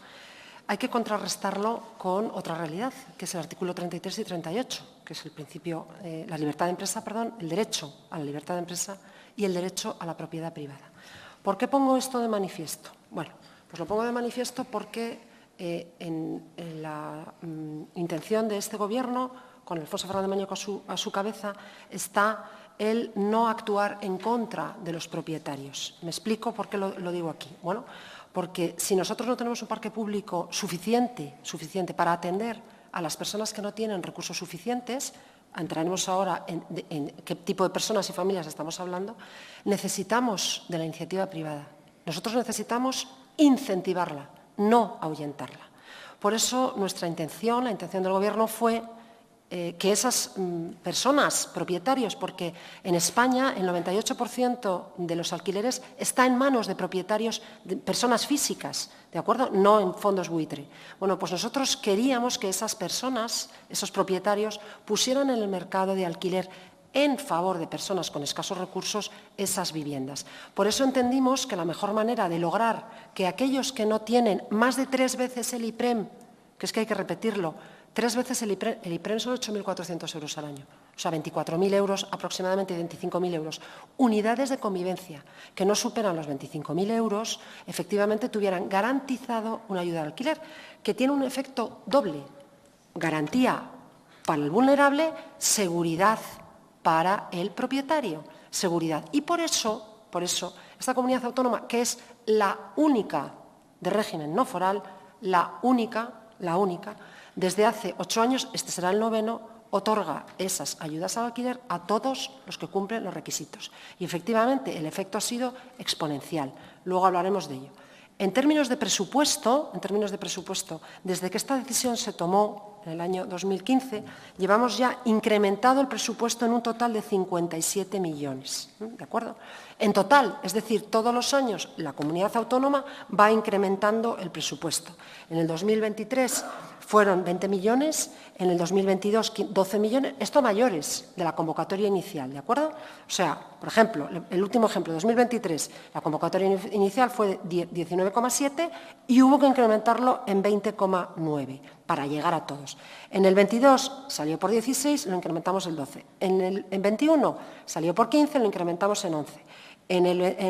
hay que contrarrestarlo con otra realidad, que es el artículo 33 y 38, que es el principio, la libertad de empresa, el derecho a la libertad de empresa y el derecho a la propiedad privada. ¿Por qué pongo esto de manifiesto? Bueno, pues lo pongo de manifiesto porque en la intención de este Gobierno, con Alfonso Fernández Mañueco a su cabeza, está el no actuar en contra de los propietarios. Me explico por qué lo digo aquí. Bueno, porque si nosotros no tenemos un parque público suficiente para atender a las personas que no tienen recursos suficientes, entraremos ahora en qué tipo de personas y familias estamos hablando, necesitamos de la iniciativa privada. Nosotros necesitamos incentivarla, no ahuyentarla. Por eso nuestra intención, la intención del Gobierno fue que esas personas, propietarios, porque en España el 98% de los alquileres está en manos de propietarios, de personas físicas, ¿de acuerdo? No en fondos buitre. Bueno, pues nosotros queríamos que esas personas, esos propietarios, pusieran en el mercado de alquiler en favor de personas con escasos recursos esas viviendas. Por eso entendimos que la mejor manera de lograr que aquellos que no tienen más de 3 veces el IPREM, que es que hay que repetirlo, 3 veces el IPREM son 8.400 euros al año, o sea, 24.000 euros, aproximadamente 25.000 euros. Unidades de convivencia que no superan los 25.000 euros, efectivamente tuvieran garantizado una ayuda al alquiler, que tiene un efecto doble: garantía para el vulnerable, seguridad para el propietario, seguridad. Y por eso, esta comunidad autónoma, que es la única de régimen no foral, la única, desde hace 8 años, este será el 9º, otorga esas ayudas al alquiler a todos los que cumplen los requisitos. Y efectivamente el efecto ha sido exponencial. Luego hablaremos de ello. En términos de presupuesto, desde que esta decisión se tomó en el año 2015, llevamos ya incrementado el presupuesto en un total de 57 millones. ¿De acuerdo? En total, es decir, todos los años la comunidad autónoma va incrementando el presupuesto. En el 2023 fueron 20 millones, en el 2022 12 millones, esto mayores de la convocatoria inicial, ¿de acuerdo? O sea, por ejemplo, el último ejemplo, 2023, la convocatoria inicial fue de 19,7 y hubo que incrementarlo en 20,9 para llegar a todos. En el 22 salió por 16, lo incrementamos en 12. En 21 salió por 15, lo incrementamos en 11. En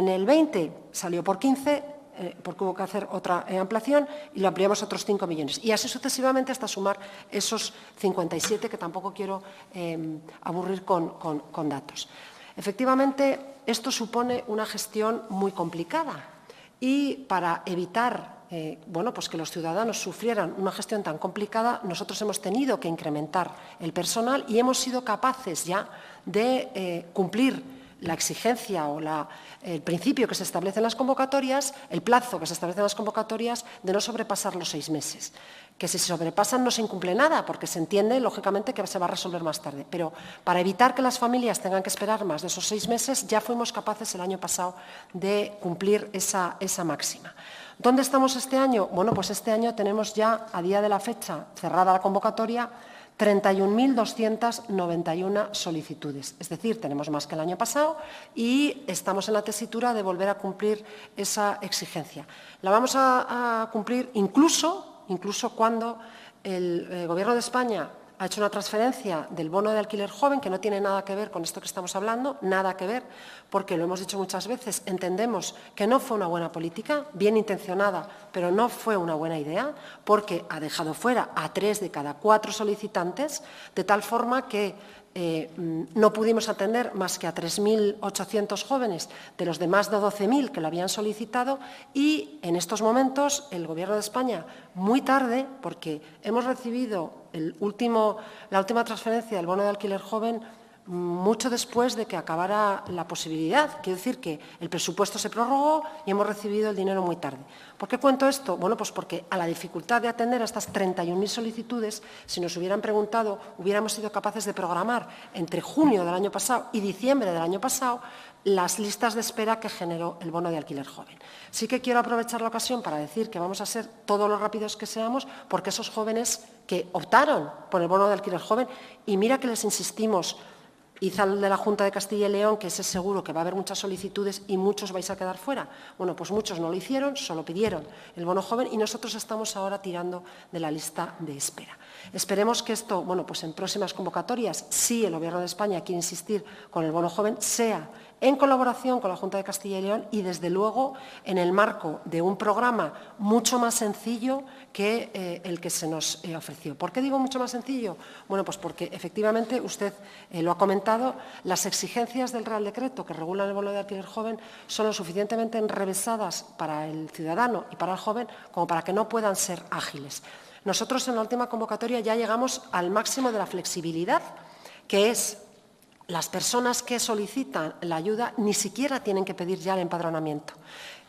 el 20 salió por 15, porque hubo que hacer otra ampliación, y lo ampliamos a otros 5 millones. Y así sucesivamente hasta sumar esos 57, que tampoco quiero aburrir con datos. Efectivamente, esto supone una gestión muy complicada y para evitar pues que los ciudadanos sufrieran una gestión tan complicada, nosotros hemos tenido que incrementar el personal y hemos sido capaces ya de cumplir la exigencia o el principio que se establece en las convocatorias, el plazo que se establece en las convocatorias de no sobrepasar los 6 meses. Que si se sobrepasan no se incumple nada, porque se entiende, lógicamente, que se va a resolver más tarde. Pero para evitar que las familias tengan que esperar más de esos 6 meses, ya fuimos capaces el año pasado de cumplir esa máxima. ¿Dónde estamos este año? Bueno, pues este año tenemos ya, a día de la fecha, cerrada la convocatoria, 31.291 solicitudes. Es decir, tenemos más que el año pasado y estamos en la tesitura de volver a cumplir esa exigencia. La vamos a cumplir incluso cuando el Gobierno de España ha hecho una transferencia del bono de alquiler joven, que no tiene nada que ver con esto que estamos hablando, nada que ver, porque lo hemos dicho muchas veces, entendemos que no fue una buena política, bien intencionada, pero no fue una buena idea, porque ha dejado fuera a 3 de cada 4 solicitantes, de tal forma que no pudimos atender más que a 3.800 jóvenes de los de más de 12.000 que lo habían solicitado y en estos momentos el Gobierno de España, muy tarde, porque hemos recibido la última transferencia del bono de alquiler joven mucho después de que acabara la posibilidad. Quiero decir que el presupuesto se prorrogó y hemos recibido el dinero muy tarde. ¿Por qué cuento esto? Bueno, pues porque a la dificultad de atender a estas 31.000 solicitudes, si nos hubieran preguntado, hubiéramos sido capaces de programar entre junio del año pasado y diciembre del año pasado las listas de espera que generó el bono de alquiler joven. Sí que quiero aprovechar la ocasión para decir que vamos a ser todo lo rápidos que seamos, porque esos jóvenes que optaron por el bono de alquiler joven, y mira que les insistimos, hizo el de la Junta de Castilla y León, que ese es seguro que va a haber muchas solicitudes y muchos vais a quedar fuera. Bueno, pues muchos no lo hicieron, solo pidieron el bono joven y nosotros estamos ahora tirando de la lista de espera. Esperemos que esto, bueno, pues en próximas convocatorias, si el Gobierno de España quiere insistir con el bono joven, sea en colaboración con la Junta de Castilla y León y, desde luego, en el marco de un programa mucho más sencillo que el que se nos ofreció. ¿Por qué digo mucho más sencillo? Bueno, pues porque, efectivamente, usted lo ha comentado, las exigencias del Real Decreto que regulan el bono de alquiler joven son lo suficientemente enrevesadas para el ciudadano y para el joven como para que no puedan ser ágiles. Nosotros, en la última convocatoria, ya llegamos al máximo de la flexibilidad, que es las personas que solicitan la ayuda ni siquiera tienen que pedir ya el empadronamiento.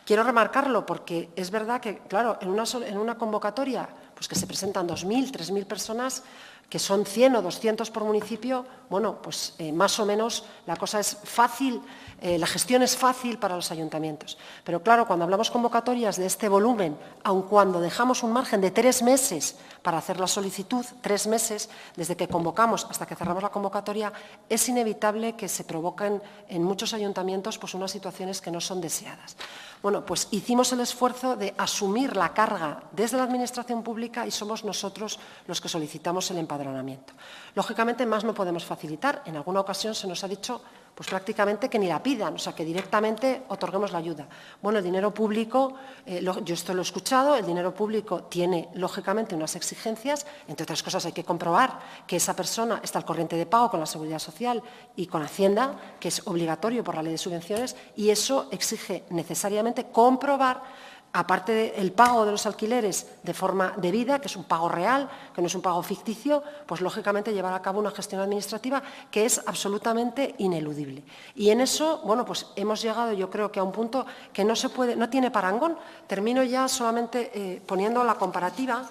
Quiero remarcarlo porque es verdad que, claro, en una convocatoria pues que se presentan 2.000, 3.000 personas, que son 100 o 200 por municipio, bueno, pues más o menos la cosa es fácil, la gestión es fácil para los ayuntamientos. Pero claro, cuando hablamos convocatorias de este volumen, aun cuando dejamos un margen de 3 meses para hacer la solicitud, 3 meses desde que convocamos hasta que cerramos la convocatoria, es inevitable que se provoquen en muchos ayuntamientos pues unas situaciones que no son deseadas. Bueno, pues hicimos el esfuerzo de asumir la carga desde la Administración pública y somos nosotros los que solicitamos el empadronamiento. Lógicamente, más no podemos facilitar. En alguna ocasión se nos ha dicho pues prácticamente que ni la pidan, o sea, que directamente otorguemos la ayuda. Bueno, el dinero público, yo esto lo he escuchado, el dinero público tiene, lógicamente, unas exigencias. Entre otras cosas, hay que comprobar que esa persona está al corriente de pago con la Seguridad Social y con Hacienda, que es obligatorio por la Ley de Subvenciones, y eso exige necesariamente comprobar, aparte del pago de los alquileres de forma debida, que es un pago real, que no es un pago ficticio, pues lógicamente llevar a cabo una gestión administrativa que es absolutamente ineludible. Y en eso, bueno, pues hemos llegado, yo creo que a un punto que no se puede, no tiene parangón. Termino ya solamente poniendo la comparativa,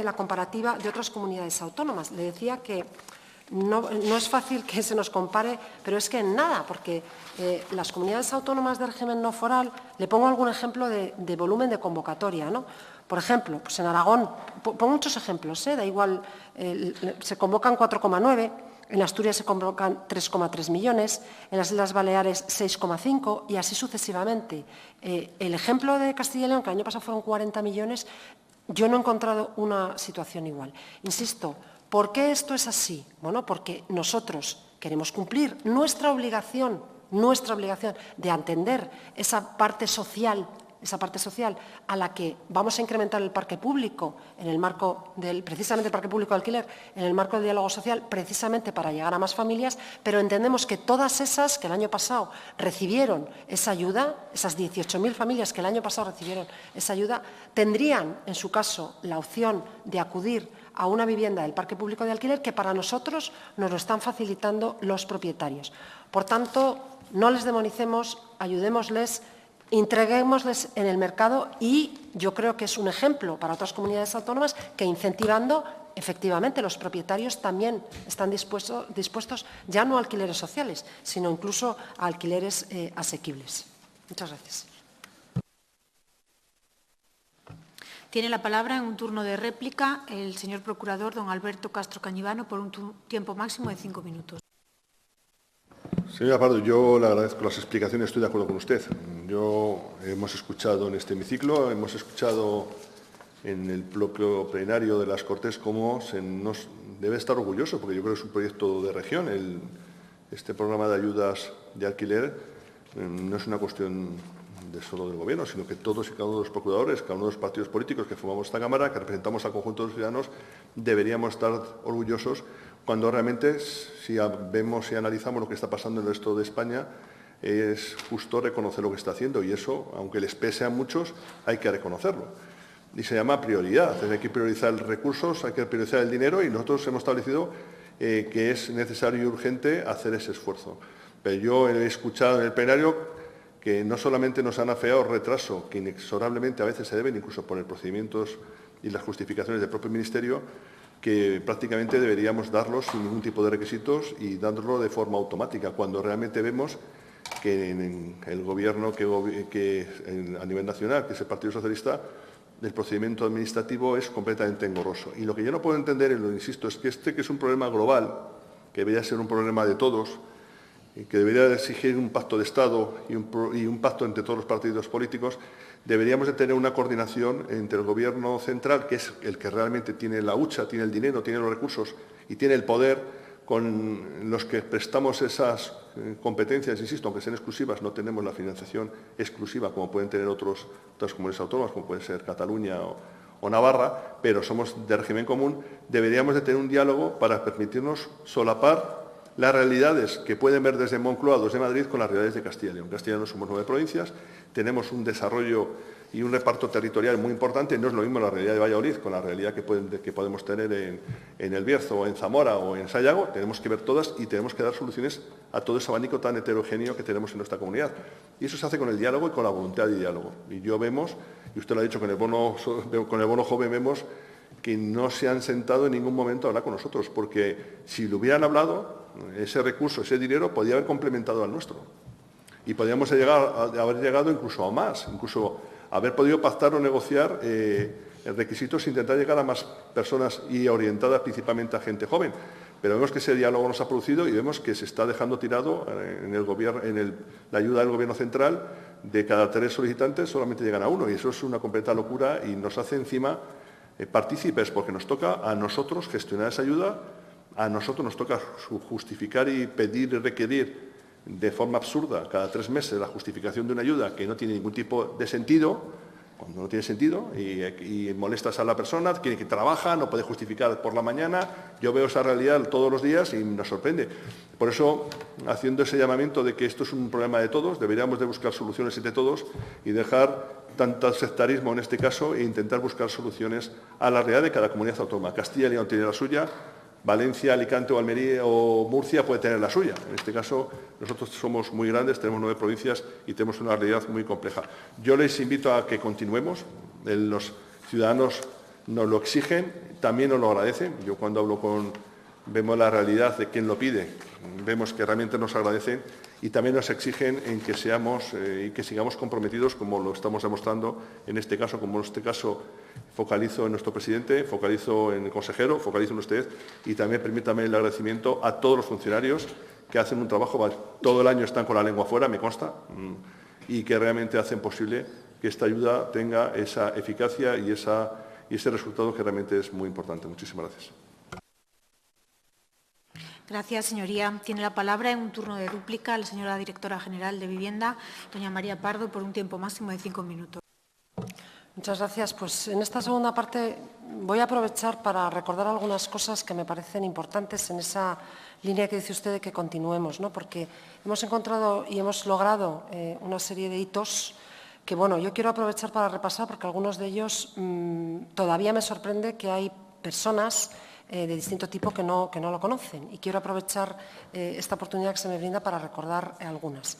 la comparativa de otras comunidades autónomas. Le decía que no es fácil que se nos compare, pero es que en nada, porque las comunidades autónomas de régimen no foral, le pongo algún ejemplo de volumen de convocatoria, ¿no? Por ejemplo, pues en Aragón, pongo muchos ejemplos, da igual, se convocan 4,9, en Asturias se convocan 3,3 millones, en las Islas Baleares 6,5 y así sucesivamente. El ejemplo de Castilla y León, que el año pasado fueron 40 millones, yo no he encontrado una situación igual. Insisto, ¿por qué esto es así? Bueno, porque nosotros queremos cumplir nuestra obligación de atender esa parte social a la que vamos a incrementar el parque público en el marco precisamente el parque público de alquiler, en el marco del diálogo social, precisamente para llegar a más familias, pero entendemos que todas esas que el año pasado recibieron esa ayuda, esas 18.000 familias que el año pasado recibieron esa ayuda, tendrían, en su caso, la opción de acudir a una vivienda del parque público de alquiler que para nosotros nos lo están facilitando los propietarios. Por tanto, no les demonicemos, ayudémosles, entreguémosles en el mercado y yo creo que es un ejemplo para otras comunidades autónomas que incentivando, efectivamente, los propietarios también están dispuestos ya no a alquileres sociales, sino incluso a alquileres asequibles. Muchas gracias. Tiene la palabra en un turno de réplica el señor procurador, don Alberto Castro Cañivano, por un tiempo máximo de 5 minutos. Señora Pardo, yo le agradezco las explicaciones, estoy de acuerdo con usted. Hemos escuchado en este hemiciclo, hemos escuchado en el propio plenario de las Cortes cómo se nos debe estar orgulloso, porque yo creo que es un proyecto de región. Este programa de ayudas de alquiler no es una cuestión solo del Gobierno, sino que todos y cada uno de los procuradores, cada uno de los partidos políticos que formamos esta Cámara, que representamos al conjunto de los ciudadanos, deberíamos estar orgullosos cuando realmente, si vemos y analizamos lo que está pasando en el resto de España, es justo reconocer lo que está haciendo y eso, aunque les pese a muchos, hay que reconocerlo. Y se llama prioridad, hay que priorizar recursos, hay que priorizar el dinero y nosotros hemos establecido que es necesario y urgente hacer ese esfuerzo. Pero yo he escuchado en el plenario que no solamente nos han afeado retraso, que inexorablemente a veces se deben incluso poner procedimientos y las justificaciones del propio Ministerio, que prácticamente deberíamos darlos sin ningún tipo de requisitos y dándolo de forma automática, cuando realmente vemos que en el Gobierno a nivel nacional, que es el Partido Socialista, el procedimiento administrativo es completamente engorroso. Y lo que yo no puedo entender, y lo insisto, es que es un problema global, que debería ser un problema de todos, y que debería exigir un pacto de Estado y un pacto entre todos los partidos políticos, deberíamos de tener una coordinación entre el Gobierno central, que es el que realmente tiene la hucha, tiene el dinero, tiene los recursos y tiene el poder, con los que prestamos esas competencias, insisto, aunque sean exclusivas, no tenemos la financiación exclusiva como pueden tener otras comunidades autónomas, como puede ser Cataluña o Navarra, pero somos de régimen común, deberíamos de tener un diálogo para permitirnos solapar las realidades que pueden ver desde Moncloa, desde Madrid, con las realidades de Castilla y León. Castilla y León somos 9 provincias, tenemos un desarrollo y un reparto territorial muy importante. No es lo mismo la realidad de Valladolid con la realidad que podemos tener en El Bierzo, o en Zamora o en Sayago. Tenemos que ver todas y tenemos que dar soluciones a todo ese abanico tan heterogéneo que tenemos en nuestra comunidad. Y eso se hace con el diálogo y con la voluntad de diálogo. Y yo vemos, y usted lo ha dicho, con el bono joven vemos que no se han sentado en ningún momento a hablar con nosotros, porque si lo hubieran hablado, ese recurso, ese dinero, podía haber complementado al nuestro. Y podríamos haber llegado incluso a más, incluso haber podido pactar o negociar requisitos e intentar llegar a más personas y orientadas principalmente a gente joven. Pero vemos que ese diálogo no se ha producido y vemos que se está dejando tirado la ayuda del Gobierno central. De cada 3 solicitantes solamente llegan a 1 y eso es una completa locura y nos hace encima partícipes, porque nos toca a nosotros gestionar esa ayuda, a nosotros nos toca justificar y pedir y requerir de forma absurda cada 3 meses la justificación de una ayuda que no tiene ningún tipo de sentido, cuando no tiene sentido y molestas a la persona, que trabaja, no puede justificar por la mañana. Yo veo esa realidad todos los días y nos sorprende. Por eso, haciendo ese llamamiento de que esto es un problema de todos, deberíamos de buscar soluciones entre todos y dejar tanto sectarismo en este caso e intentar buscar soluciones a la realidad de cada comunidad autónoma. Castilla y León tiene la suya, Valencia, Alicante o Almería o Murcia puede tener la suya. En este caso, nosotros somos muy grandes, tenemos 9 provincias y tenemos una realidad muy compleja. Yo les invito a que continuemos. Los ciudadanos nos lo exigen, también nos lo agradecen. Yo cuando hablo vemos la realidad de quien lo pide, vemos que realmente nos agradecen y también nos exigen en que seamos y que sigamos comprometidos como lo estamos demostrando en este caso, como en este caso focalizo en nuestro presidente, focalizo en el consejero, focalizo en usted y también permítame el agradecimiento a todos los funcionarios que hacen un trabajo, todo el año están con la lengua afuera, me consta, y que realmente hacen posible que esta ayuda tenga esa eficacia y ese resultado que realmente es muy importante. Muchísimas gracias. Gracias, señoría. Tiene la palabra en un turno de dúplica la señora directora general de Vivienda, doña María Pardo, por un tiempo máximo de 5 minutos. Muchas gracias. Pues en esta segunda parte voy a aprovechar para recordar algunas cosas que me parecen importantes en esa línea que dice usted de que continuemos, ¿no? Porque hemos encontrado y hemos logrado una serie de hitos que, bueno, yo quiero aprovechar para repasar porque algunos de ellos todavía me sorprende que hay personas de distinto tipo que no lo conocen. Y quiero aprovechar esta oportunidad que se me brinda para recordar algunas.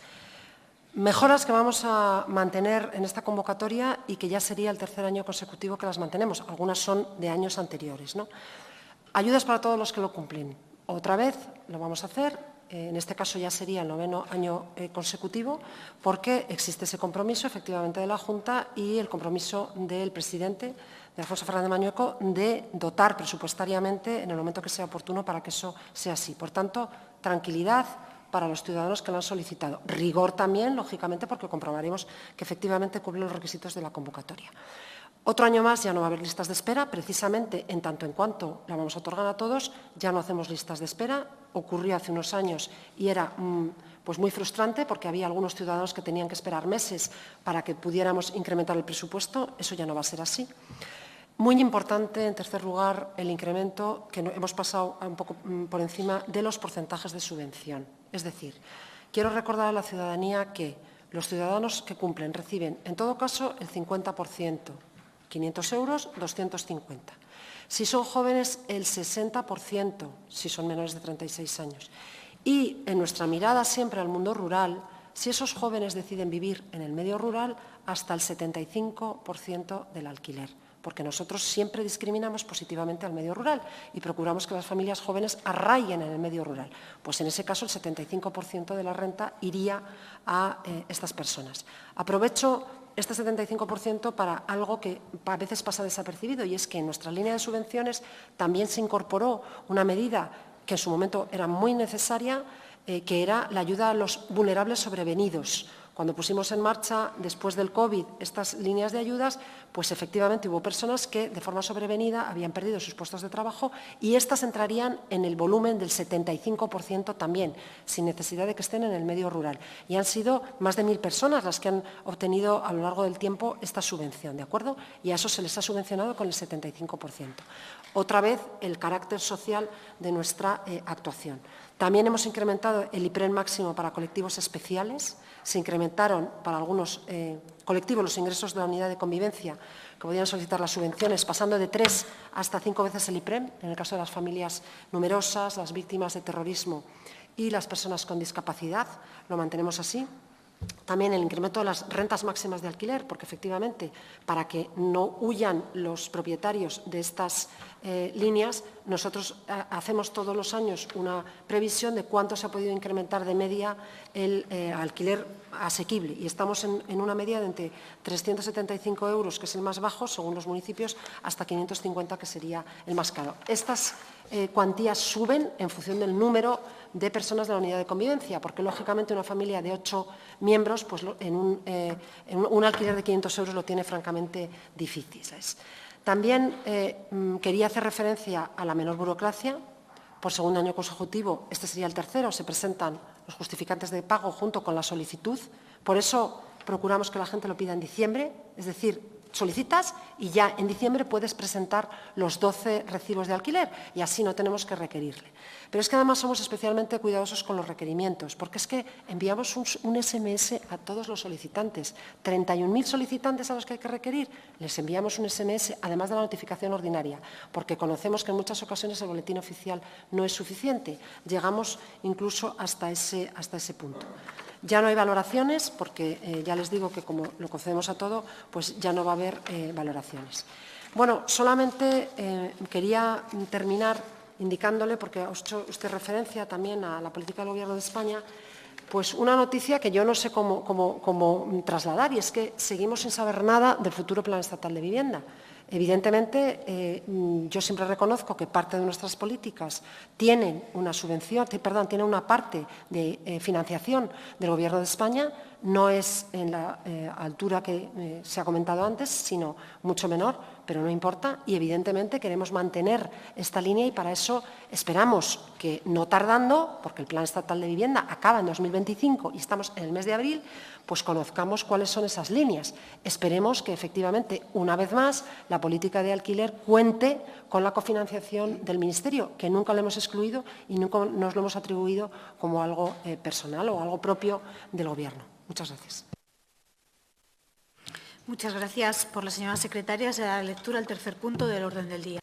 Mejoras que vamos a mantener en esta convocatoria y que ya sería el tercer año consecutivo que las mantenemos. Algunas son de años anteriores, ¿no? Ayudas para todos los que lo cumplen. Otra vez lo vamos a hacer. En este caso ya sería el 9º año consecutivo, porque existe ese compromiso efectivamente de la Junta y el compromiso del presidente, de Alfonso Fernández Mañueco, de dotar presupuestariamente en el momento que sea oportuno para que eso sea así. Por tanto, tranquilidad para los ciudadanos que lo han solicitado. Rigor también, lógicamente, porque comprobaremos que efectivamente cumplen los requisitos de la convocatoria. Otro año más ya no va a haber listas de espera, precisamente en tanto en cuanto la vamos a otorgar a todos, ya no hacemos listas de espera. Ocurrió hace unos años y era pues muy frustrante porque había algunos ciudadanos que tenían que esperar meses para que pudiéramos incrementar el presupuesto. Eso ya no va a ser así. Muy importante, en tercer lugar, el incremento que hemos pasado un poco por encima de los porcentajes de subvención. Es decir, quiero recordar a la ciudadanía que los ciudadanos que cumplen reciben, en todo caso, el 50%, 500 euros, 250. Si son jóvenes, el 60%, si son menores de 36 años. Y en nuestra mirada siempre al mundo rural, si esos jóvenes deciden vivir en el medio rural, hasta el 75% del alquiler, porque nosotros siempre discriminamos positivamente al medio rural y procuramos que las familias jóvenes arraiguen en el medio rural. Pues en ese caso el 75% de la renta iría a estas personas. Aprovecho este 75% para algo que a veces pasa desapercibido, y es que en nuestra línea de subvenciones también se incorporó una medida que en su momento era muy necesaria, que era la ayuda a los vulnerables sobrevenidos. Cuando pusimos en marcha, después del COVID, estas líneas de ayudas, pues efectivamente hubo personas que de forma sobrevenida habían perdido sus puestos de trabajo y estas entrarían en el volumen del 75% también, sin necesidad de que estén en el medio rural. Y han sido más de 1.000 personas las que han obtenido a lo largo del tiempo esta subvención, ¿de acuerdo? Y a eso se les ha subvencionado con el 75%. Otra vez, el carácter social de nuestra actuación. También hemos incrementado el IPREN máximo para colectivos especiales. Se incrementaron para algunos colectivos los ingresos de la unidad de convivencia que podían solicitar las subvenciones, pasando de 3 hasta 5 veces el IPREN, en el caso de las familias numerosas, las víctimas de terrorismo y las personas con discapacidad. Lo mantenemos así. También el incremento de las rentas máximas de alquiler, porque efectivamente, para que no huyan los propietarios de estas líneas, nosotros hacemos todos los años una previsión de cuánto se ha podido incrementar de media el alquiler asequible. Y estamos en una media de entre 375 euros, que es el más bajo, según los municipios, hasta 550, que sería el más caro. Estas cuantías suben en función del número de personas de la unidad de convivencia, porque lógicamente una familia de 8 miembros, pues en un alquiler de 500 euros lo tiene francamente difícil, ¿sabes? También quería hacer referencia a la menor burocracia. Por segundo año consecutivo, este sería el tercero, se presentan los justificantes de pago junto con la solicitud. Por eso procuramos que la gente lo pida en diciembre, es decir, solicitas y ya en diciembre puedes presentar los 12 recibos de alquiler y así no tenemos que requerirle. Pero es que además somos especialmente cuidadosos con los requerimientos, porque es que enviamos un SMS a todos los solicitantes. 31.000 solicitantes a los que hay que requerir, les enviamos un SMS, además de la notificación ordinaria, porque conocemos que en muchas ocasiones el boletín oficial no es suficiente. Llegamos incluso hasta ese punto. Ya no hay valoraciones, porque ya les digo que como lo concedemos a todo, pues ya no va a haber valoraciones. Bueno, solamente quería terminar indicándole, porque ha hecho usted referencia también a la política del Gobierno de España, pues una noticia que yo no sé cómo trasladar, y es que seguimos sin saber nada del futuro Plan Estatal de Vivienda. Evidentemente, yo siempre reconozco que parte de nuestras políticas tienen una parte de financiación del Gobierno de España, no es en la altura que se ha comentado antes, sino mucho menor, pero no importa, y evidentemente queremos mantener esta línea y para eso esperamos que no tardando, porque el Plan Estatal de Vivienda acaba en 2025 y estamos en el mes de abril, pues conozcamos cuáles son esas líneas. Esperemos que efectivamente, una vez más, la política de alquiler cuente con la cofinanciación del Ministerio, que nunca lo hemos excluido y nunca nos lo hemos atribuido como algo personal o algo propio del Gobierno. Muchas gracias. Muchas gracias por la señora secretaria. Se da lectura al tercer punto del orden del día.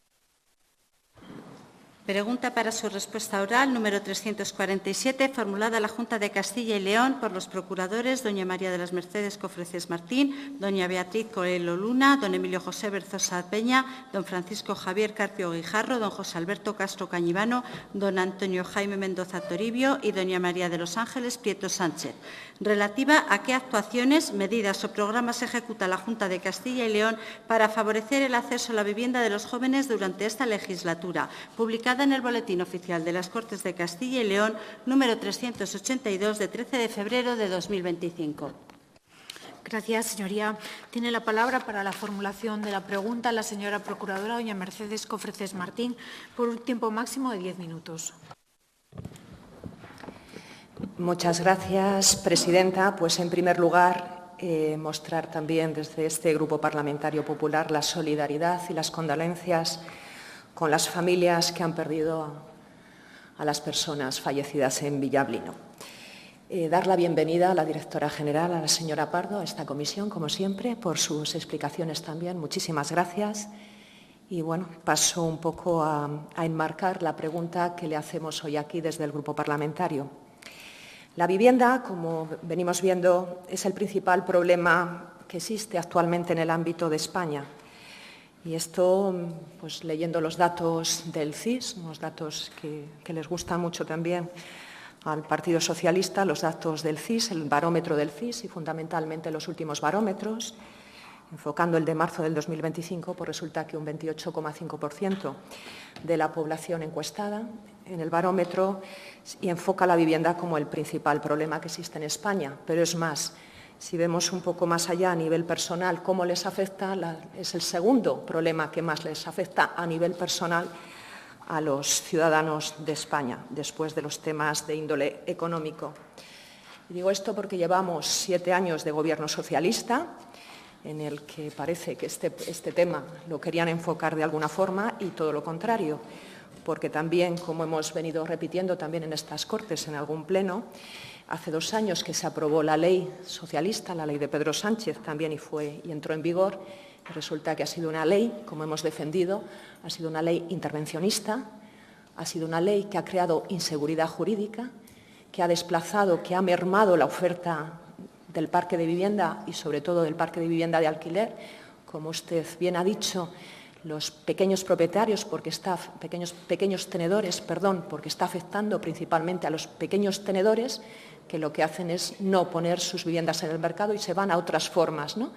Pregunta para su respuesta oral número 347, formulada a la Junta de Castilla y León por los procuradores doña María de las Mercedes Cofreces Martín, doña Beatriz Coelho Luna, don Emilio José Berzosa Peña, don Francisco Javier Carpio Guijarro, don José Alberto Castro Cañivano, don Antonio Jaime Mendoza Toribio y doña María de los Ángeles Prieto Sánchez, relativa a qué actuaciones, medidas o programas ejecuta la Junta de Castilla y León para favorecer el acceso a la vivienda de los jóvenes durante esta legislatura, publicada en el Boletín Oficial de las Cortes de Castilla y León, número 382, de 13 de febrero de 2025. Gracias, señoría. Tiene la palabra para la formulación de la pregunta la señora procuradora, doña Mercedes Cofreces Martín, por un tiempo máximo de 10 minutos. Muchas gracias, presidenta. Pues, en primer lugar, mostrar también desde este Grupo Parlamentario Popular la solidaridad y las condolencias con las familias que han perdido a las personas fallecidas en Villablino. Dar la bienvenida a la directora general, a la señora Pardo, a esta comisión, como siempre, por sus explicaciones también. Muchísimas gracias. Y, bueno, paso un poco a enmarcar la pregunta que le hacemos hoy aquí desde el Grupo Parlamentario. La vivienda, como venimos viendo, es el principal problema que existe actualmente en el ámbito de España. Y esto, pues leyendo los datos del CIS, unos datos que les gustan mucho también al Partido Socialista, los datos del CIS, el barómetro del CIS y fundamentalmente los últimos barómetros, enfocando el de marzo del 2025, pues resulta que un 28,5% de la población encuestada en el barómetro y enfoca la vivienda como el principal problema que existe en España. Pero es más, si vemos un poco más allá a nivel personal cómo les afecta, es el segundo problema que más les afecta a nivel personal a los ciudadanos de España, después de los temas de índole económico. Y digo esto porque llevamos 7 años de gobierno socialista, en el que parece que este tema lo querían enfocar de alguna forma y todo lo contrario, porque también, como hemos venido repitiendo también en estas Cortes, en algún pleno, hace 2 años que se aprobó la ley socialista, la ley de Pedro Sánchez también y entró en vigor. Resulta que ha sido una ley, como hemos defendido, ha sido una ley intervencionista, ha sido una ley que ha creado inseguridad jurídica, que ha desplazado, que ha mermado la oferta del parque de vivienda y sobre todo del parque de vivienda de alquiler. Como usted bien ha dicho, los pequeños propietarios, pequeños tenedores, porque está afectando principalmente a los pequeños tenedores, que lo que hacen es no poner sus viviendas en el mercado y se van a otras formas, ¿no?,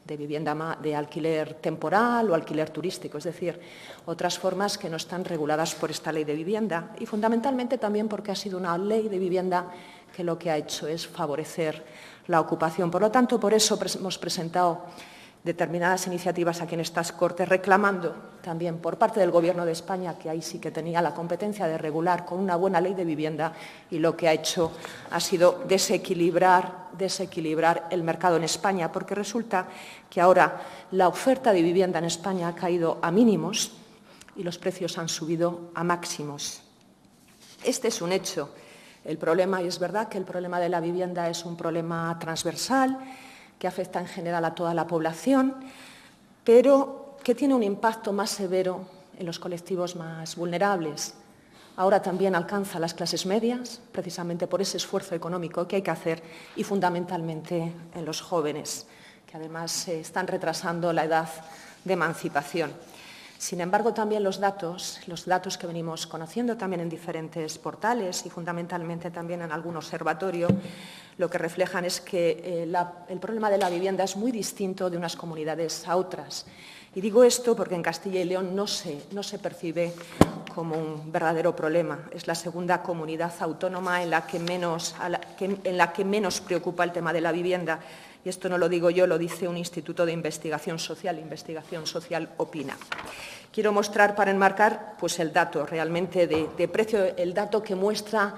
de vivienda de alquiler temporal o alquiler turístico, es decir, otras formas que no están reguladas por esta ley de vivienda y fundamentalmente también porque ha sido una ley de vivienda que lo que ha hecho es favorecer la ocupación. Por lo tanto, por eso hemos presentado determinadas iniciativas aquí en estas Cortes, reclamando también por parte del Gobierno de España, que ahí sí que tenía la competencia de regular con una buena ley de vivienda, y lo que ha hecho ha sido desequilibrar el mercado en España, porque resulta que ahora la oferta de vivienda en España ha caído a mínimos y los precios han subido a máximos. Este es un hecho. El problema, y es verdad que el problema de la vivienda es un problema transversal, que afecta en general a toda la población, pero que tiene un impacto más severo en los colectivos más vulnerables. Ahora también alcanza a las clases medias, precisamente por ese esfuerzo económico que hay que hacer, y fundamentalmente en los jóvenes, que además se están retrasando la edad de emancipación. Sin embargo, también los datos que venimos conociendo también en diferentes portales y fundamentalmente también en algún observatorio, lo que reflejan es que el problema de la vivienda es muy distinto de unas comunidades a otras. Y digo esto porque en Castilla y León no se percibe como un verdadero problema. Es la segunda comunidad autónoma en la que menos preocupa el tema de la vivienda. Y esto no lo digo yo, lo dice un instituto de investigación social. Investigación Social opina. Quiero mostrar, para enmarcar, pues el dato realmente de precio, el dato que muestra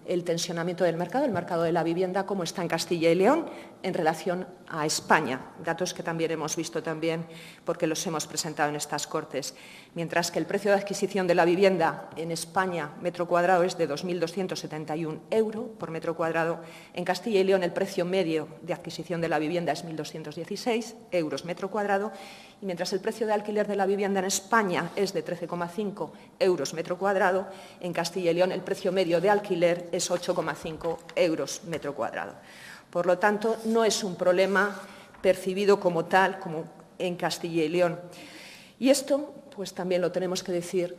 el tensionamiento del mercado, el mercado de la vivienda, como está en Castilla y León en relación a España, datos que también hemos visto porque los hemos presentado en estas Cortes. Mientras que el precio de adquisición de la vivienda en España, metro cuadrado, es de 2.271 euros por metro cuadrado, en Castilla y León el precio medio de adquisición de la vivienda es 1.216 euros metro cuadrado, y mientras el precio de alquiler de la vivienda en España es de 13,5 euros metro cuadrado, en Castilla y León el precio medio de alquiler es 8,5 euros metro cuadrado. Por lo tanto, no es un problema percibido como tal, como en Castilla y León. Y esto, pues también lo tenemos que decir,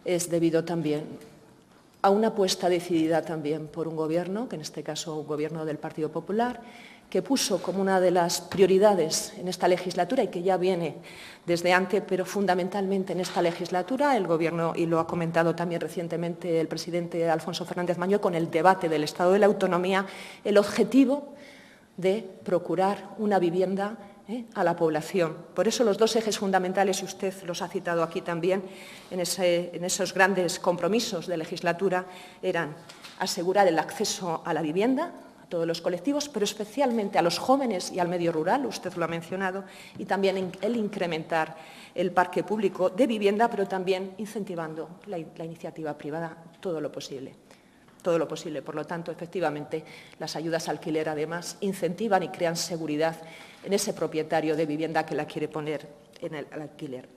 es debido también a una apuesta decidida también por un Gobierno, que en este caso un Gobierno del Partido Popular, que puso como una de las prioridades en esta legislatura y que ya viene desde antes, pero fundamentalmente en esta legislatura, el Gobierno, y lo ha comentado también recientemente el presidente Alfonso Fernández Mañueco con el debate del Estado de la Autonomía, el objetivo de procurar una vivienda a la población. Por eso los dos ejes fundamentales, y usted los ha citado aquí también, en esos grandes compromisos de legislatura, eran asegurar el acceso a la vivienda a todos los colectivos, pero especialmente a los jóvenes y al medio rural, usted lo ha mencionado, y también el incrementar el parque público de vivienda, pero también incentivando la iniciativa privada todo lo posible. Todo lo posible. Por lo tanto, efectivamente, las ayudas al alquiler, además, incentivan y crean seguridad en ese propietario de vivienda que la quiere poner en el alquiler.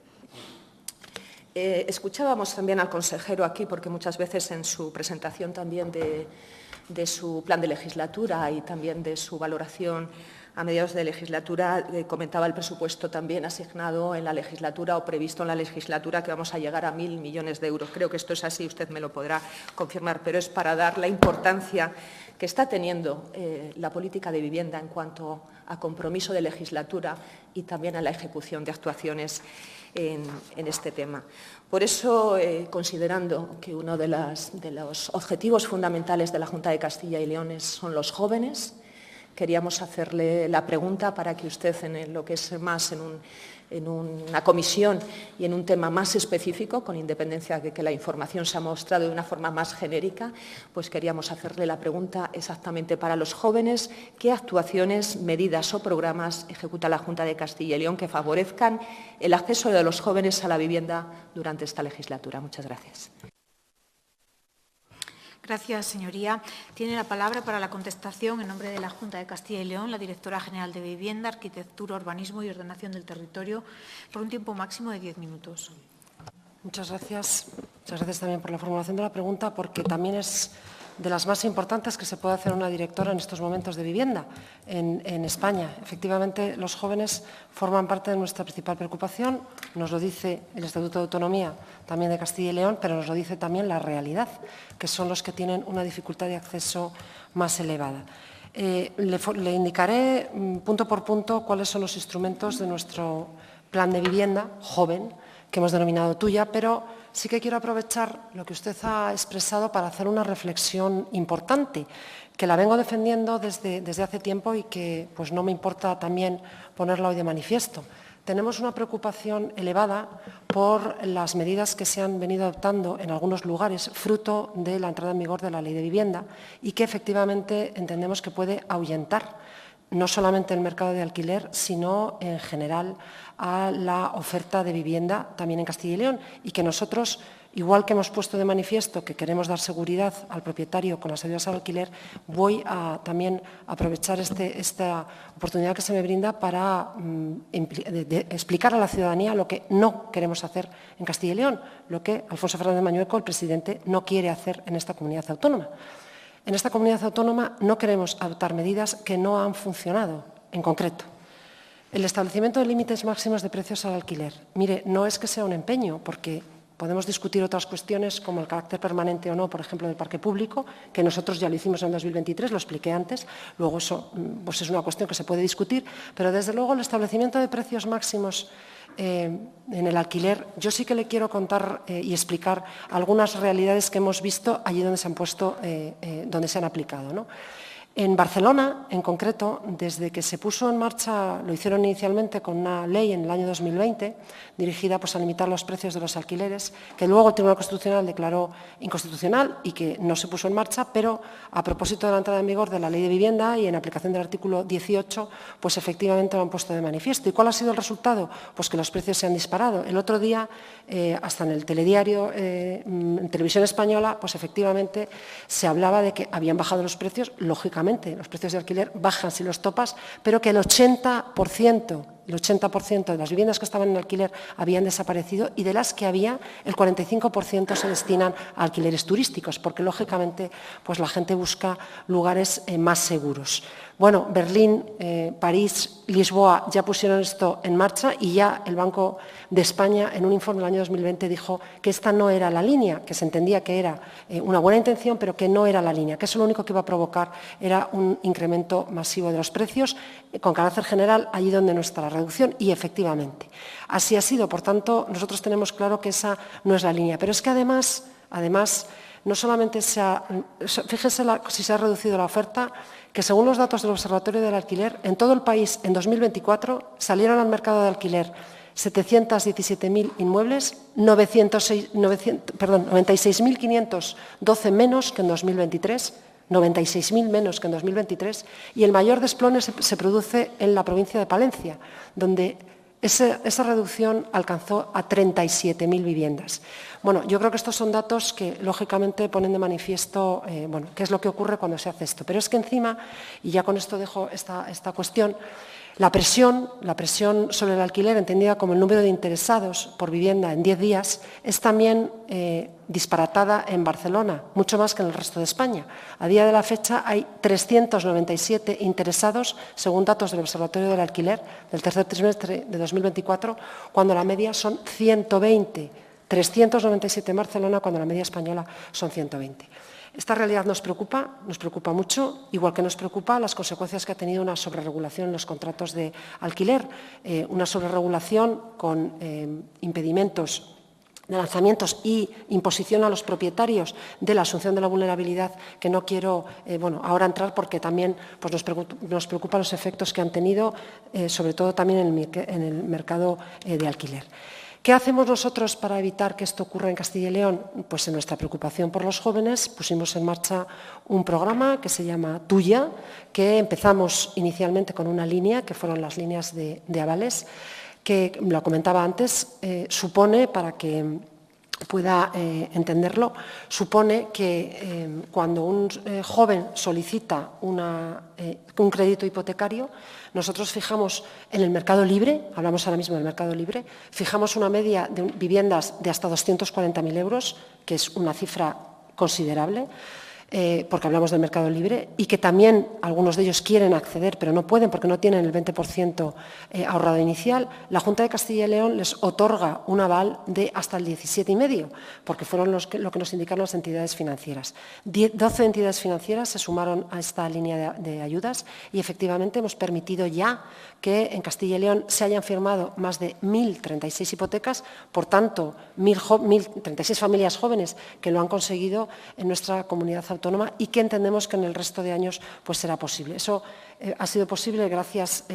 Escuchábamos también al consejero aquí, porque muchas veces en su presentación también de su plan de legislatura y también de su valoración a mediados de legislatura, comentaba el presupuesto también asignado en la legislatura o previsto en la legislatura, que vamos a llegar a 1.000 millones de euros. Creo que esto es así, usted me lo podrá confirmar, pero es para dar la importancia que está teniendo la política de vivienda en cuanto a compromiso de legislatura y también a la ejecución de actuaciones en este tema. Por eso, considerando que uno de los objetivos fundamentales de la Junta de Castilla y León son los jóvenes, queríamos hacerle la pregunta para que usted, en lo que es más en una comisión y en un tema más específico, con independencia de que la información se ha mostrado de una forma más genérica, pues queríamos hacerle la pregunta exactamente para los jóvenes, qué actuaciones, medidas o programas ejecuta la Junta de Castilla y León que favorezcan el acceso de los jóvenes a la vivienda durante esta legislatura. Muchas gracias. Gracias, señoría. Tiene la palabra para la contestación en nombre de la Junta de Castilla y León la Directora General de Vivienda, Arquitectura, Urbanismo y Ordenación del Territorio por un tiempo máximo de 10 minutos. Muchas gracias. Muchas gracias también por la formulación de la pregunta, porque también es de las más importantes que se puede hacer una directora en estos momentos de vivienda en España. Efectivamente, los jóvenes forman parte de nuestra principal preocupación, nos lo dice el Estatuto de Autonomía también de Castilla y León, pero nos lo dice también la realidad, que son los que tienen una dificultad de acceso más elevada. Le indicaré punto por punto cuáles son los instrumentos de nuestro plan de vivienda joven, que hemos denominado Tuya, pero sí que quiero aprovechar lo que usted ha expresado para hacer una reflexión importante, que la vengo defendiendo desde hace tiempo y que pues, no me importa también ponerla hoy de manifiesto. Tenemos una preocupación elevada por las medidas que se han venido adoptando en algunos lugares, fruto de la entrada en vigor de la Ley de Vivienda, y que efectivamente entendemos que puede ahuyentar no solamente el mercado de alquiler, sino en general a la oferta de vivienda también en Castilla y León, y que nosotros, igual que hemos puesto de manifiesto que queremos dar seguridad al propietario con las ayudas al alquiler, voy a también aprovechar esta oportunidad que se me brinda para explicar a la ciudadanía lo que no queremos hacer en Castilla y León, lo que Alfonso Fernández Mañueco, el presidente, no quiere hacer en esta comunidad autónoma. En esta comunidad autónoma no queremos adoptar medidas que no han funcionado, en concreto. El establecimiento de límites máximos de precios al alquiler. Mire, no es que sea un empeño, porque podemos discutir otras cuestiones como el carácter permanente o no, por ejemplo, del parque público, que nosotros ya lo hicimos en 2023, lo expliqué antes, luego eso pues es una cuestión que se puede discutir, pero desde luego el establecimiento de precios máximos en el alquiler, yo sí que le quiero contar y explicar algunas realidades que hemos visto allí donde se han puesto, donde se han aplicado, ¿no? En Barcelona, en concreto, desde que se puso en marcha, lo hicieron inicialmente con una ley en el año 2020, dirigida pues, a limitar los precios de los alquileres, que luego el Tribunal Constitucional declaró inconstitucional y que no se puso en marcha, pero a propósito de la entrada en vigor de la Ley de Vivienda y en aplicación del artículo 18, pues efectivamente lo han puesto de manifiesto. ¿Y cuál ha sido el resultado? Pues que los precios se han disparado. El otro día, hasta en el telediario, en Televisión Española, pues efectivamente se hablaba de que habían bajado los precios, lógicamente, los precios de alquiler bajan si los topas, pero que el 80% de las viviendas que estaban en alquiler habían desaparecido y de las que había, el 45% se destinan a alquileres turísticos, porque lógicamente pues, la gente busca lugares más seguros. Bueno, Berlín, París, Lisboa ya pusieron esto en marcha y ya el Banco de España en un informe del año 2020 dijo que esta no era la línea, que se entendía que era una buena intención, pero que no era la línea, que eso lo único que iba a provocar era un incremento masivo de los precios con carácter general allí donde no está la reducción y efectivamente. Así ha sido, por tanto, nosotros tenemos claro que esa no es la línea, pero es que además no solamente fíjese si se ha reducido la oferta, que según los datos del Observatorio del Alquiler, en todo el país en 2024 salieron al mercado de alquiler 717.000 inmuebles, 96.512 menos que en 2023, 96.000 menos que en 2023, y el mayor desplome se produce en la provincia de Palencia, donde esa reducción alcanzó a 37.000 viviendas. Bueno, yo creo que estos son datos que, lógicamente, ponen de manifiesto qué es lo que ocurre cuando se hace esto. Pero es que encima, y ya con esto dejo esta cuestión, la presión sobre el alquiler, entendida como el número de interesados por vivienda en 10 días, es también disparatada en Barcelona, mucho más que en el resto de España. A día de la fecha hay 397 interesados, según datos del Observatorio del Alquiler, del tercer trimestre de 2024, cuando la media son 120. 397 en Barcelona, cuando la media española son 120. Esta realidad nos preocupa mucho, igual que nos preocupa las consecuencias que ha tenido una sobreregulación en los contratos de alquiler, una sobreregulación con impedimentos de lanzamientos y imposición a los propietarios de la asunción de la vulnerabilidad, que no quiero ahora entrar porque también pues, nos preocupan los efectos que han tenido, sobre todo también en el mercado de alquiler. ¿Qué hacemos nosotros para evitar que esto ocurra en Castilla y León? Pues en nuestra preocupación por los jóvenes pusimos en marcha un programa que se llama Tuya, que empezamos inicialmente con una línea, que fueron las líneas de avales, que, lo comentaba antes, supone, para que pueda entenderlo, supone que cuando un joven solicita un crédito hipotecario, nosotros fijamos en el mercado libre, hablamos ahora mismo del mercado libre, fijamos una media de viviendas de hasta 240.000 euros, que es una cifra considerable, porque hablamos del mercado libre, y que también algunos de ellos quieren acceder, pero no pueden porque no tienen el 20% ahorrado inicial. La Junta de Castilla y León les otorga un aval de hasta el 17,5%, porque fueron lo que nos indicaron las entidades financieras. 12 entidades financieras se sumaron a esta línea de ayudas y efectivamente hemos permitido ya que en Castilla y León se hayan firmado más de 1.036 hipotecas, por tanto, 1.036 familias jóvenes que lo han conseguido en nuestra comunidad autónoma y que entendemos que en el resto de años pues, será posible. Eso ha sido posible gracias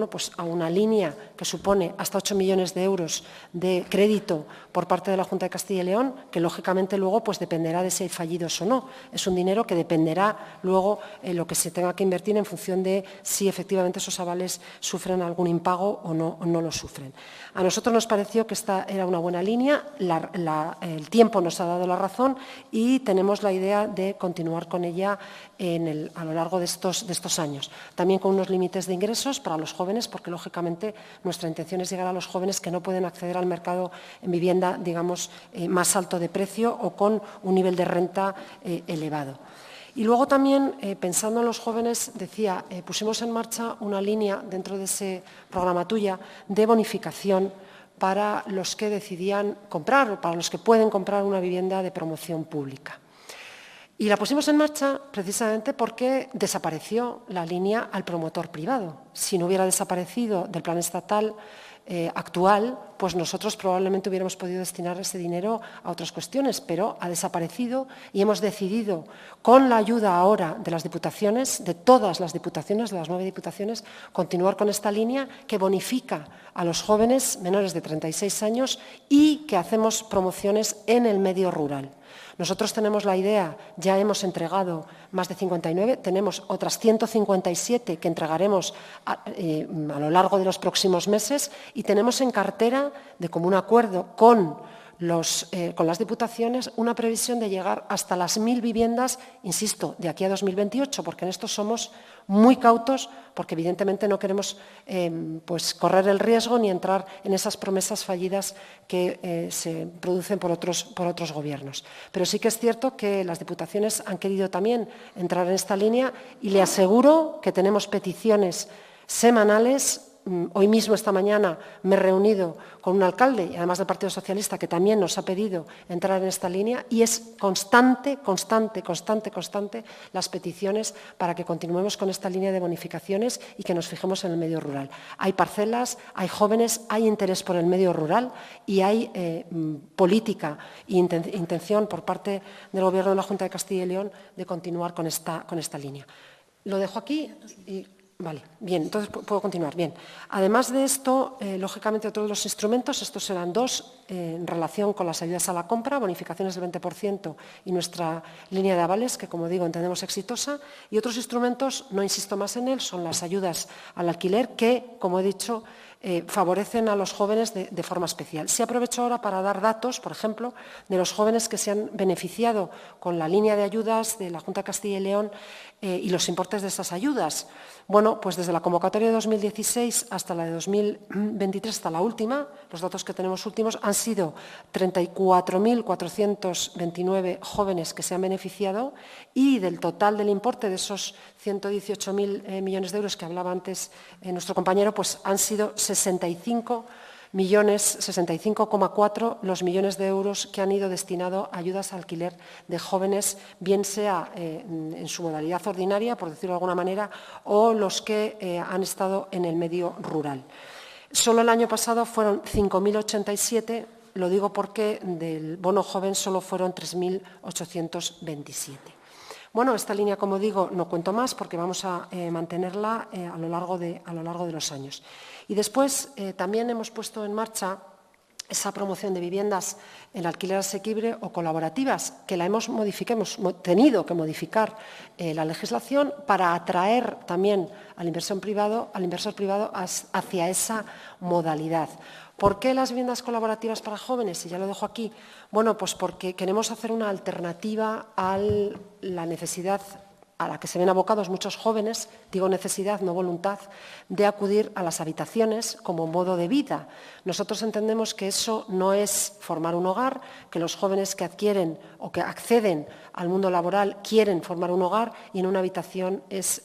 pues a una línea que supone hasta 8 millones de euros de crédito por parte de la Junta de Castilla y León, que lógicamente luego pues, dependerá de si hay fallidos o no. Es un dinero que dependerá luego lo que se tenga que invertir en función de si efectivamente esos avales sufren algún impago o no lo sufren. A nosotros nos pareció que esta era una buena línea, el tiempo nos ha dado la razón y tenemos la idea de continuar con ella a lo largo de estos años. También con unos límites de ingresos para los jóvenes, porque lógicamente nuestra intención es llegar a los jóvenes que no pueden acceder al mercado en vivienda, digamos, más alto de precio o con un nivel de renta elevado. Y luego también, pensando en los jóvenes, decía, pusimos en marcha una línea dentro de ese programa Tuya de bonificación para los que decidían comprar o para los que pueden comprar una vivienda de promoción pública. Y la pusimos en marcha precisamente porque desapareció la línea al promotor privado. Si no hubiera desaparecido del plan estatal actual, pues nosotros probablemente hubiéramos podido destinar ese dinero a otras cuestiones, pero ha desaparecido y hemos decidido, con la ayuda ahora de las diputaciones, de todas las diputaciones, de las 9 diputaciones, continuar con esta línea que bonifica a los jóvenes menores de 36 años y que hacemos promociones en el medio rural. Nosotros tenemos la idea, ya hemos entregado más de 59, tenemos otras 157 que entregaremos a lo largo de los próximos meses y tenemos en cartera, de común acuerdo con las diputaciones, una previsión de llegar hasta las 1.000 viviendas, insisto, de aquí a 2028, porque en esto somos muy cautos, porque evidentemente no queremos pues correr el riesgo ni entrar en esas promesas fallidas que se producen por otros gobiernos. Pero sí que es cierto que las diputaciones han querido también entrar en esta línea y le aseguro que tenemos peticiones semanales. Hoy mismo, esta mañana, me he reunido con un alcalde, y además del Partido Socialista, que también nos ha pedido entrar en esta línea, y es constante las peticiones para que continuemos con esta línea de bonificaciones y que nos fijemos en el medio rural. Hay parcelas, hay jóvenes, hay interés por el medio rural y hay política e intención por parte del Gobierno de la Junta de Castilla y León de continuar con esta línea. Lo dejo aquí y... Vale, bien, entonces puedo continuar. Bien, además de esto, lógicamente, otros de los instrumentos, estos serán 2, en relación con las ayudas a la compra, bonificaciones del 20% y nuestra línea de avales, que, como digo, entendemos exitosa, y otros instrumentos, no insisto más en él, son las ayudas al alquiler, que, como he dicho, favorecen a los jóvenes de forma especial. Sí aprovecho ahora para dar datos, por ejemplo, de los jóvenes que se han beneficiado con la línea de ayudas de la Junta de Castilla y León y los importes de esas ayudas. Bueno, pues desde la convocatoria de 2016 hasta la de 2023, hasta la última, los datos que tenemos últimos, han sido 34.429 jóvenes que se han beneficiado y del total del importe de esos 118.000 millones de euros que hablaba antes nuestro compañero, pues han sido 65,4 los millones de euros que han ido destinados a ayudas al alquiler de jóvenes, bien sea en su modalidad ordinaria, por decirlo de alguna manera, o los que han estado en el medio rural. Solo el año pasado fueron 5.087, lo digo porque del bono joven solo fueron 3.827. Bueno, esta línea, como digo, no cuento más porque vamos a mantenerla a lo largo de los años. Y después también hemos puesto en marcha esa promoción de viviendas en alquiler asequible o colaborativas, que la hemos tenido que modificar la legislación para atraer también al inversor privado hacia esa modalidad. ¿Por qué las viviendas colaborativas para jóvenes? Y ya lo dejo aquí. Bueno, pues porque queremos hacer una alternativa a la necesidad a la que se ven abocados muchos jóvenes, digo necesidad, no voluntad, de acudir a las habitaciones como modo de vida. Nosotros entendemos que eso no es formar un hogar, que los jóvenes que adquieren o que acceden al mundo laboral quieren formar un hogar y en una habitación es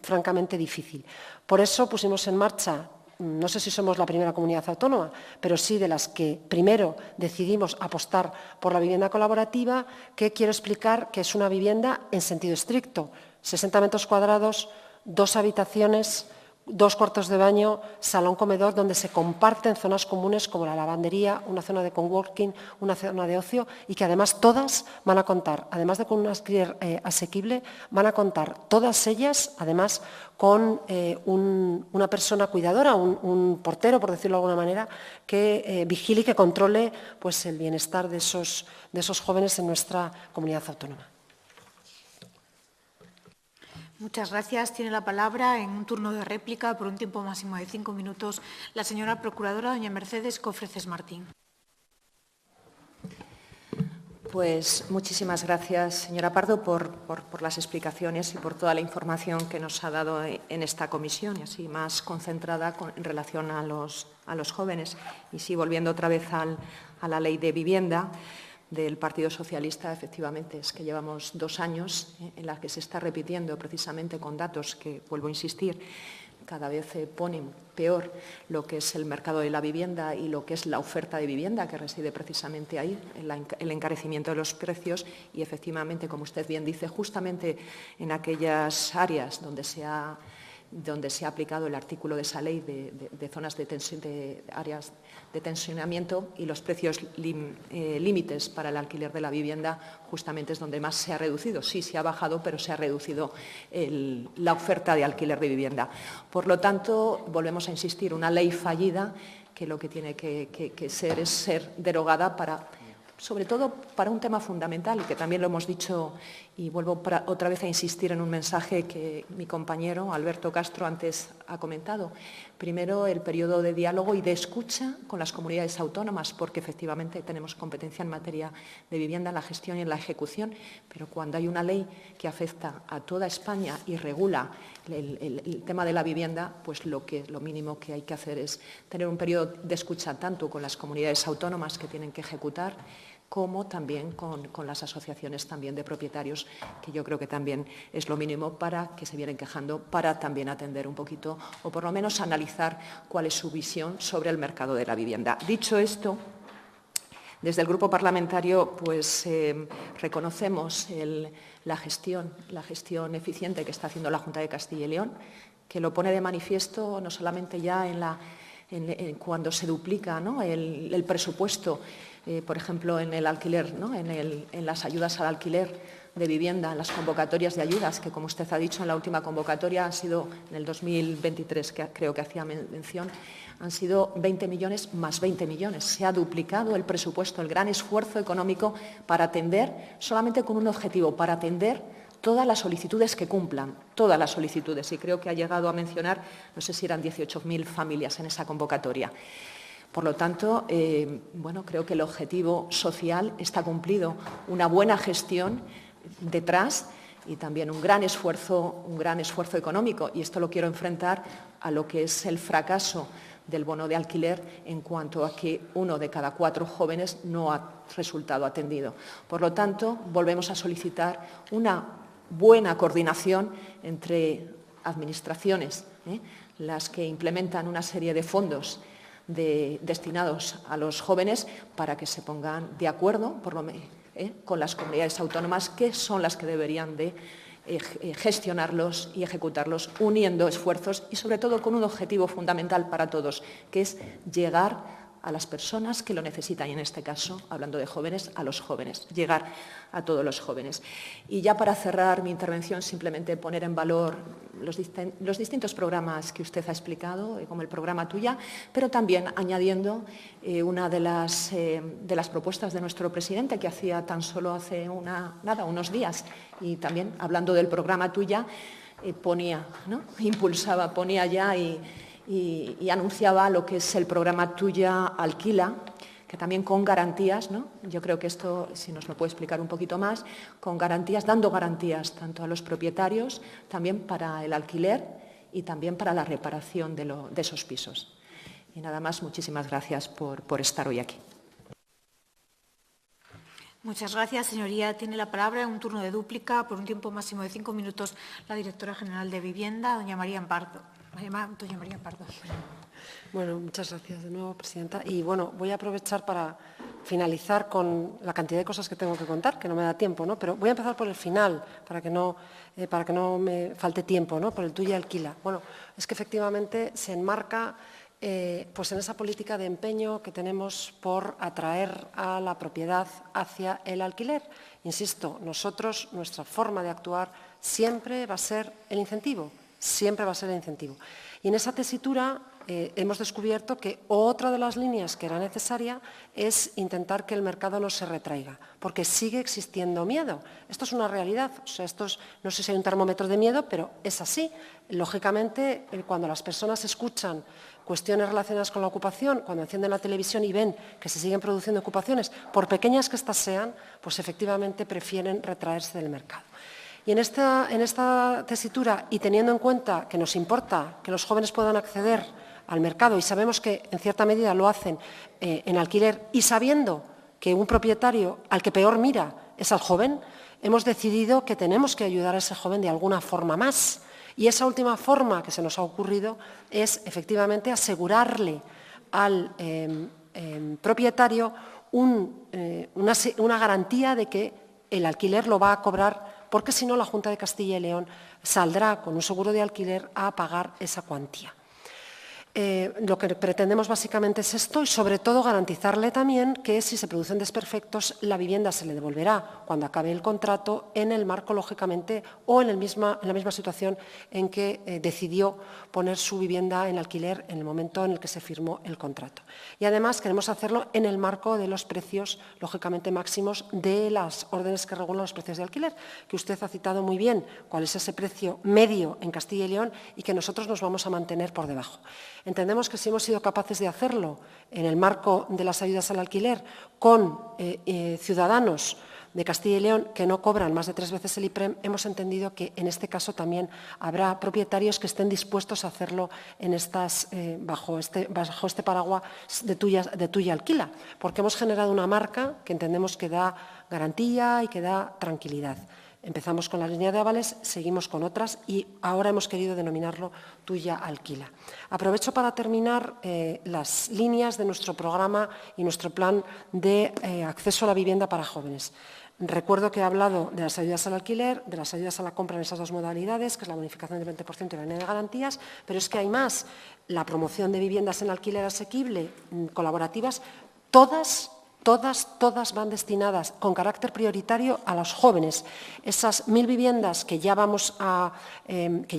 francamente difícil. Por eso pusimos en marcha, no sé si somos la primera comunidad autónoma, pero sí de las que primero decidimos apostar por la vivienda colaborativa, que quiero explicar que es una vivienda en sentido estricto, 60 metros cuadrados, 2 habitaciones, 2 cuartos de baño, salón comedor, donde se comparten zonas comunes como la lavandería, una zona de coworking, una zona de ocio, y que además todas van a contar, además de con un alquiler asequible, van a contar todas ellas, además, con una persona cuidadora, un portero, por decirlo de alguna manera, que vigile y que controle pues, el bienestar de esos jóvenes en nuestra comunidad autónoma. Muchas gracias. Tiene la palabra en un turno de réplica por un tiempo máximo de 5 minutos la señora procuradora doña Mercedes Cofreces Martín. Pues muchísimas gracias, señora Pardo, por las explicaciones y por toda la información que nos ha dado en esta comisión, y así más concentrada en relación a los jóvenes. Y sí, volviendo otra vez a la ley de vivienda del Partido Socialista, efectivamente, es que llevamos 2 años en la que se está repitiendo precisamente con datos que, vuelvo a insistir, cada vez ponen peor lo que es el mercado de la vivienda y lo que es la oferta de vivienda, que reside precisamente ahí, el encarecimiento de los precios y, efectivamente, como usted bien dice, justamente en aquellas áreas donde se ha donde se ha aplicado el artículo de esa ley de zonas de áreas de tensionamiento, y los precios límites para el alquiler de la vivienda justamente es donde más se ha reducido. Sí, se ha bajado, pero se ha reducido la oferta de alquiler de vivienda. Por lo tanto, volvemos a insistir, una ley fallida que lo que tiene que ser es ser derogada sobre todo para un tema fundamental, y que también lo hemos dicho, y vuelvo otra vez a insistir en un mensaje que mi compañero Alberto Castro antes ha comentado. Primero, el periodo de diálogo y de escucha con las comunidades autónomas, porque efectivamente tenemos competencia en materia de vivienda, en la gestión y en la ejecución, pero cuando hay una ley que afecta a toda España y regula el tema de la vivienda, pues lo mínimo que hay que hacer es tener un periodo de escucha tanto con las comunidades autónomas que tienen que ejecutar, como también con las asociaciones también de propietarios, que yo creo que también es lo mínimo para que se vienen quejando, para también atender un poquito, o por lo menos analizar cuál es su visión sobre el mercado de la vivienda. Dicho esto, desde el Grupo Parlamentario pues, reconocemos la gestión eficiente que está haciendo la Junta de Castilla y León, que lo pone de manifiesto no solamente ya cuando se duplica, ¿no?, el presupuesto, por ejemplo, en el alquiler, ¿no?, en las ayudas al alquiler de vivienda, en las convocatorias de ayudas, que, como usted ha dicho, en la última convocatoria han sido, en el 2023, que creo que hacía mención, han sido 20 millones más 20 millones. Se ha duplicado el presupuesto, el gran esfuerzo económico para atender, solamente con un objetivo, para atender todas las solicitudes que cumplan, todas las solicitudes. Y creo que ha llegado a mencionar, no sé si eran 18.000 familias en esa convocatoria. Por lo tanto, creo que el objetivo social está cumplido. Una buena gestión detrás y también un gran esfuerzo económico. Y esto lo quiero enfrentar a lo que es el fracaso del bono de alquiler en cuanto a que 1 de cada 4 jóvenes no ha resultado atendido. Por lo tanto, volvemos a solicitar una buena coordinación entre administraciones, las que implementan una serie de fondos destinados a los jóvenes, para que se pongan de acuerdo con las comunidades autónomas, que son las que deberían de gestionarlos y ejecutarlos, uniendo esfuerzos y, sobre todo, con un objetivo fundamental para todos, que es llegar a las personas que lo necesitan, y en este caso, hablando de jóvenes, a los jóvenes, llegar a todos los jóvenes. Y ya para cerrar mi intervención, simplemente poner en valor los distintos programas que usted ha explicado, como el programa Tuya, pero también añadiendo una de las propuestas de nuestro presidente, que hacía tan solo hace unos días, y también hablando del programa Tuya, ponía ya y anunciaba lo que es el programa Tuya Alquila, que también con garantías, ¿no? Yo creo que esto, si nos lo puede explicar un poquito más, con garantías, dando garantías tanto a los propietarios, también para el alquiler y también para la reparación de esos pisos. Y nada más, muchísimas gracias por estar hoy aquí. Muchas gracias, señoría. Tiene la palabra en un turno de dúplica, por un tiempo máximo de 5 minutos, la directora general de Vivienda, doña María Pardo. Bueno, muchas gracias de nuevo, presidenta. Y bueno, voy a aprovechar para finalizar con la cantidad de cosas que tengo que contar, que no me da tiempo, ¿no? Pero voy a empezar por el final, para que no me falte tiempo, ¿no? Por el Tuya Alquila. Bueno, es que efectivamente se enmarca pues en esa política de empeño que tenemos por atraer a la propiedad hacia el alquiler. Insisto, nuestra forma de actuar siempre va a ser el incentivo. Siempre va a ser el incentivo. Y en esa tesitura hemos descubierto que otra de las líneas que era necesaria es intentar que el mercado no se retraiga, porque sigue existiendo miedo. Esto es una realidad. O sea, no sé si hay un termómetro de miedo, pero es así. Lógicamente, cuando las personas escuchan cuestiones relacionadas con la ocupación, cuando encienden la televisión y ven que se siguen produciendo ocupaciones, por pequeñas que éstas sean, pues efectivamente prefieren retraerse del mercado. Y en esta tesitura, y teniendo en cuenta que nos importa que los jóvenes puedan acceder al mercado, y sabemos que en cierta medida lo hacen en alquiler, y sabiendo que un propietario al que peor mira es al joven, hemos decidido que tenemos que ayudar a ese joven de alguna forma más. Y esa última forma que se nos ha ocurrido es efectivamente asegurarle al propietario una garantía de que el alquiler lo va a cobrar porque si no la Junta de Castilla y León saldrá con un seguro de alquiler a pagar esa cuantía. Lo que pretendemos básicamente es esto y, sobre todo, garantizarle también que si se producen desperfectos, la vivienda se le devolverá cuando acabe el contrato en el marco, lógicamente, o en la misma situación en que decidió poner su vivienda en alquiler en el momento en el que se firmó el contrato. Y, además, queremos hacerlo en el marco de los precios, lógicamente, máximos de las órdenes que regulan los precios de alquiler, que usted ha citado muy bien cuál es ese precio medio en Castilla y León y que nosotros nos vamos a mantener por debajo. Entendemos que si hemos sido capaces de hacerlo en el marco de las ayudas al alquiler con ciudadanos de Castilla y León que no cobran más de 3 veces el IPREM, hemos entendido que en este caso también habrá propietarios que estén dispuestos a hacerlo bajo este paraguas de Tuya Alquila, porque hemos generado una marca que entendemos que da garantía y que da tranquilidad. Empezamos con la línea de avales, seguimos con otras y ahora hemos querido denominarlo Tuya Alquila. Aprovecho para terminar las líneas de nuestro programa y nuestro plan de acceso a la vivienda para jóvenes. Recuerdo que he hablado de las ayudas al alquiler, de las ayudas a la compra en esas dos modalidades, que es la bonificación del 20% y la línea de garantías, pero es que hay más. La promoción de viviendas en alquiler asequible, colaborativas, todas van destinadas con carácter prioritario a los jóvenes. Esas 1.000 viviendas que ya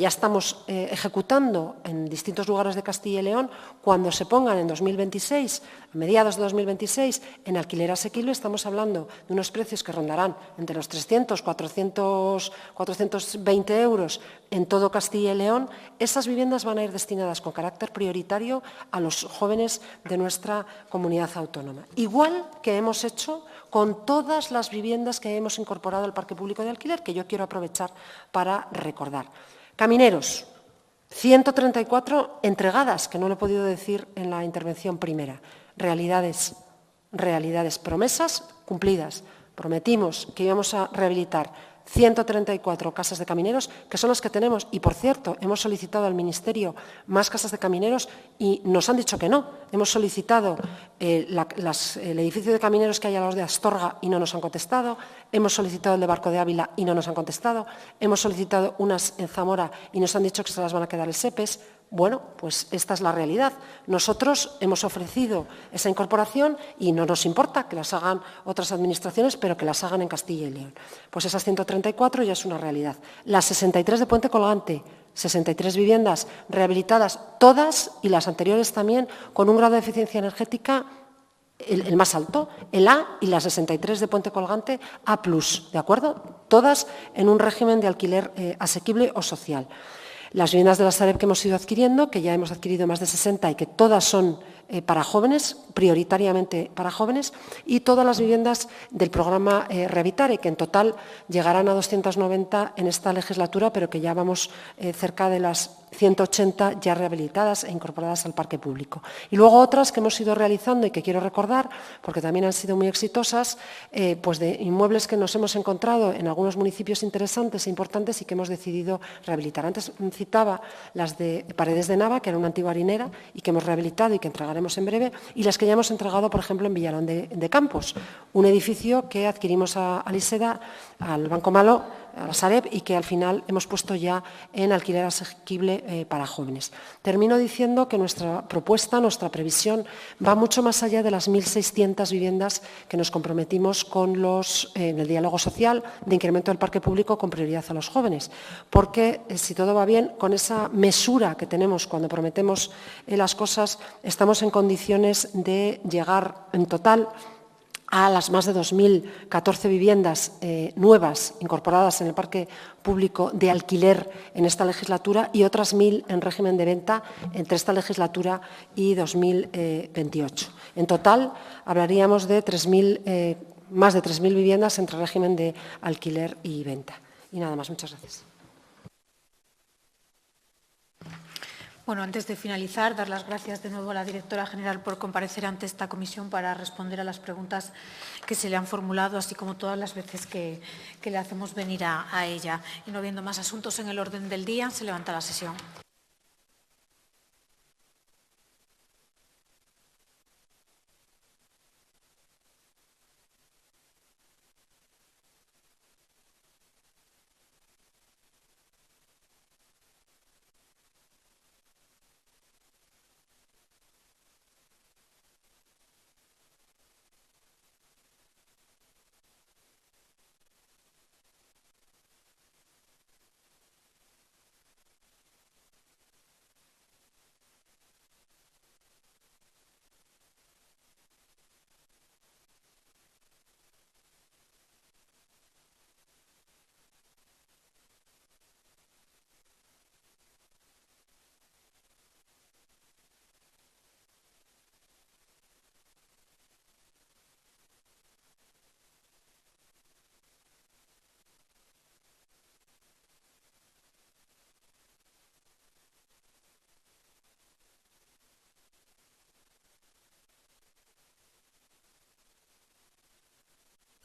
estamos ejecutando en distintos lugares de Castilla y León, cuando se pongan en 2026, a mediados de 2026, en alquiler asequible, estamos hablando de unos precios que rondarán entre los 300, 420 euros en todo Castilla y León. Esas viviendas van a ir destinadas con carácter prioritario a los jóvenes de nuestra comunidad autónoma. Igual que hemos hecho con todas las viviendas que hemos incorporado al parque público de alquiler, que yo quiero aprovechar para recordar. Camineros, 134 entregadas, que no lo he podido decir en la intervención primera. Realidades, promesas cumplidas. Prometimos que íbamos a rehabilitar 134 casas de camineros, que son las que tenemos. Y, por cierto, hemos solicitado al Ministerio más casas de camineros y nos han dicho que no. Hemos solicitado el edificio de camineros que hay a los de Astorga y no nos han contestado. Hemos solicitado el de Barco de Ávila y no nos han contestado. Hemos solicitado unas en Zamora y nos han dicho que se las van a quedar el SEPES. Bueno, pues esta es la realidad. Nosotros hemos ofrecido esa incorporación y no nos importa que las hagan otras administraciones, pero que las hagan en Castilla y León. Pues esas 134 ya es una realidad. Las 63 de Puente Colgante, 63 viviendas rehabilitadas, todas y las anteriores también, con un grado de eficiencia energética el más alto, el A, y las 63 de Puente Colgante A+, ¿de acuerdo? Todas en un régimen de alquiler asequible o social. Las viviendas de la Sareb que hemos ido adquiriendo, que ya hemos adquirido más de 60 y que todas son para jóvenes, prioritariamente para jóvenes, y todas las viviendas del programa Revitare, que en total llegarán a 290 en esta legislatura, pero que ya vamos cerca de las 180 ya rehabilitadas e incorporadas al parque público. Y luego otras que hemos ido realizando y que quiero recordar, porque también han sido muy exitosas, pues de inmuebles que nos hemos encontrado en algunos municipios interesantes e importantes y que hemos decidido rehabilitar. Antes citaba las de Paredes de Nava, que era una antigua harinera y que hemos rehabilitado y que entregaremos en breve, y las que ya hemos entregado, por ejemplo, en Villalón de Campos, un edificio que adquirimos a Liseda, al Banco Malo, a la Sareb, y que al final hemos puesto ya en alquiler asequible para jóvenes. Termino diciendo que nuestra propuesta, nuestra previsión, va mucho más allá de las 1.600 viviendas que nos comprometimos en el diálogo social de incremento del parque público con prioridad a los jóvenes, porque si todo va bien, con esa mesura que tenemos cuando prometemos las cosas, estamos en condiciones de llegar en total a las más de 2.014 viviendas nuevas incorporadas en el parque público de alquiler en esta legislatura y otras 1.000 en régimen de venta entre esta legislatura y 2028. En total, hablaríamos de más de 3.000 viviendas entre régimen de alquiler y venta. Y nada más. Muchas gracias. Bueno, antes de finalizar, dar las gracias de nuevo a la directora general por comparecer ante esta comisión para responder a las preguntas que se le han formulado, así como todas las veces que le hacemos venir a ella. Y no viendo más asuntos en el orden del día, se levanta la sesión.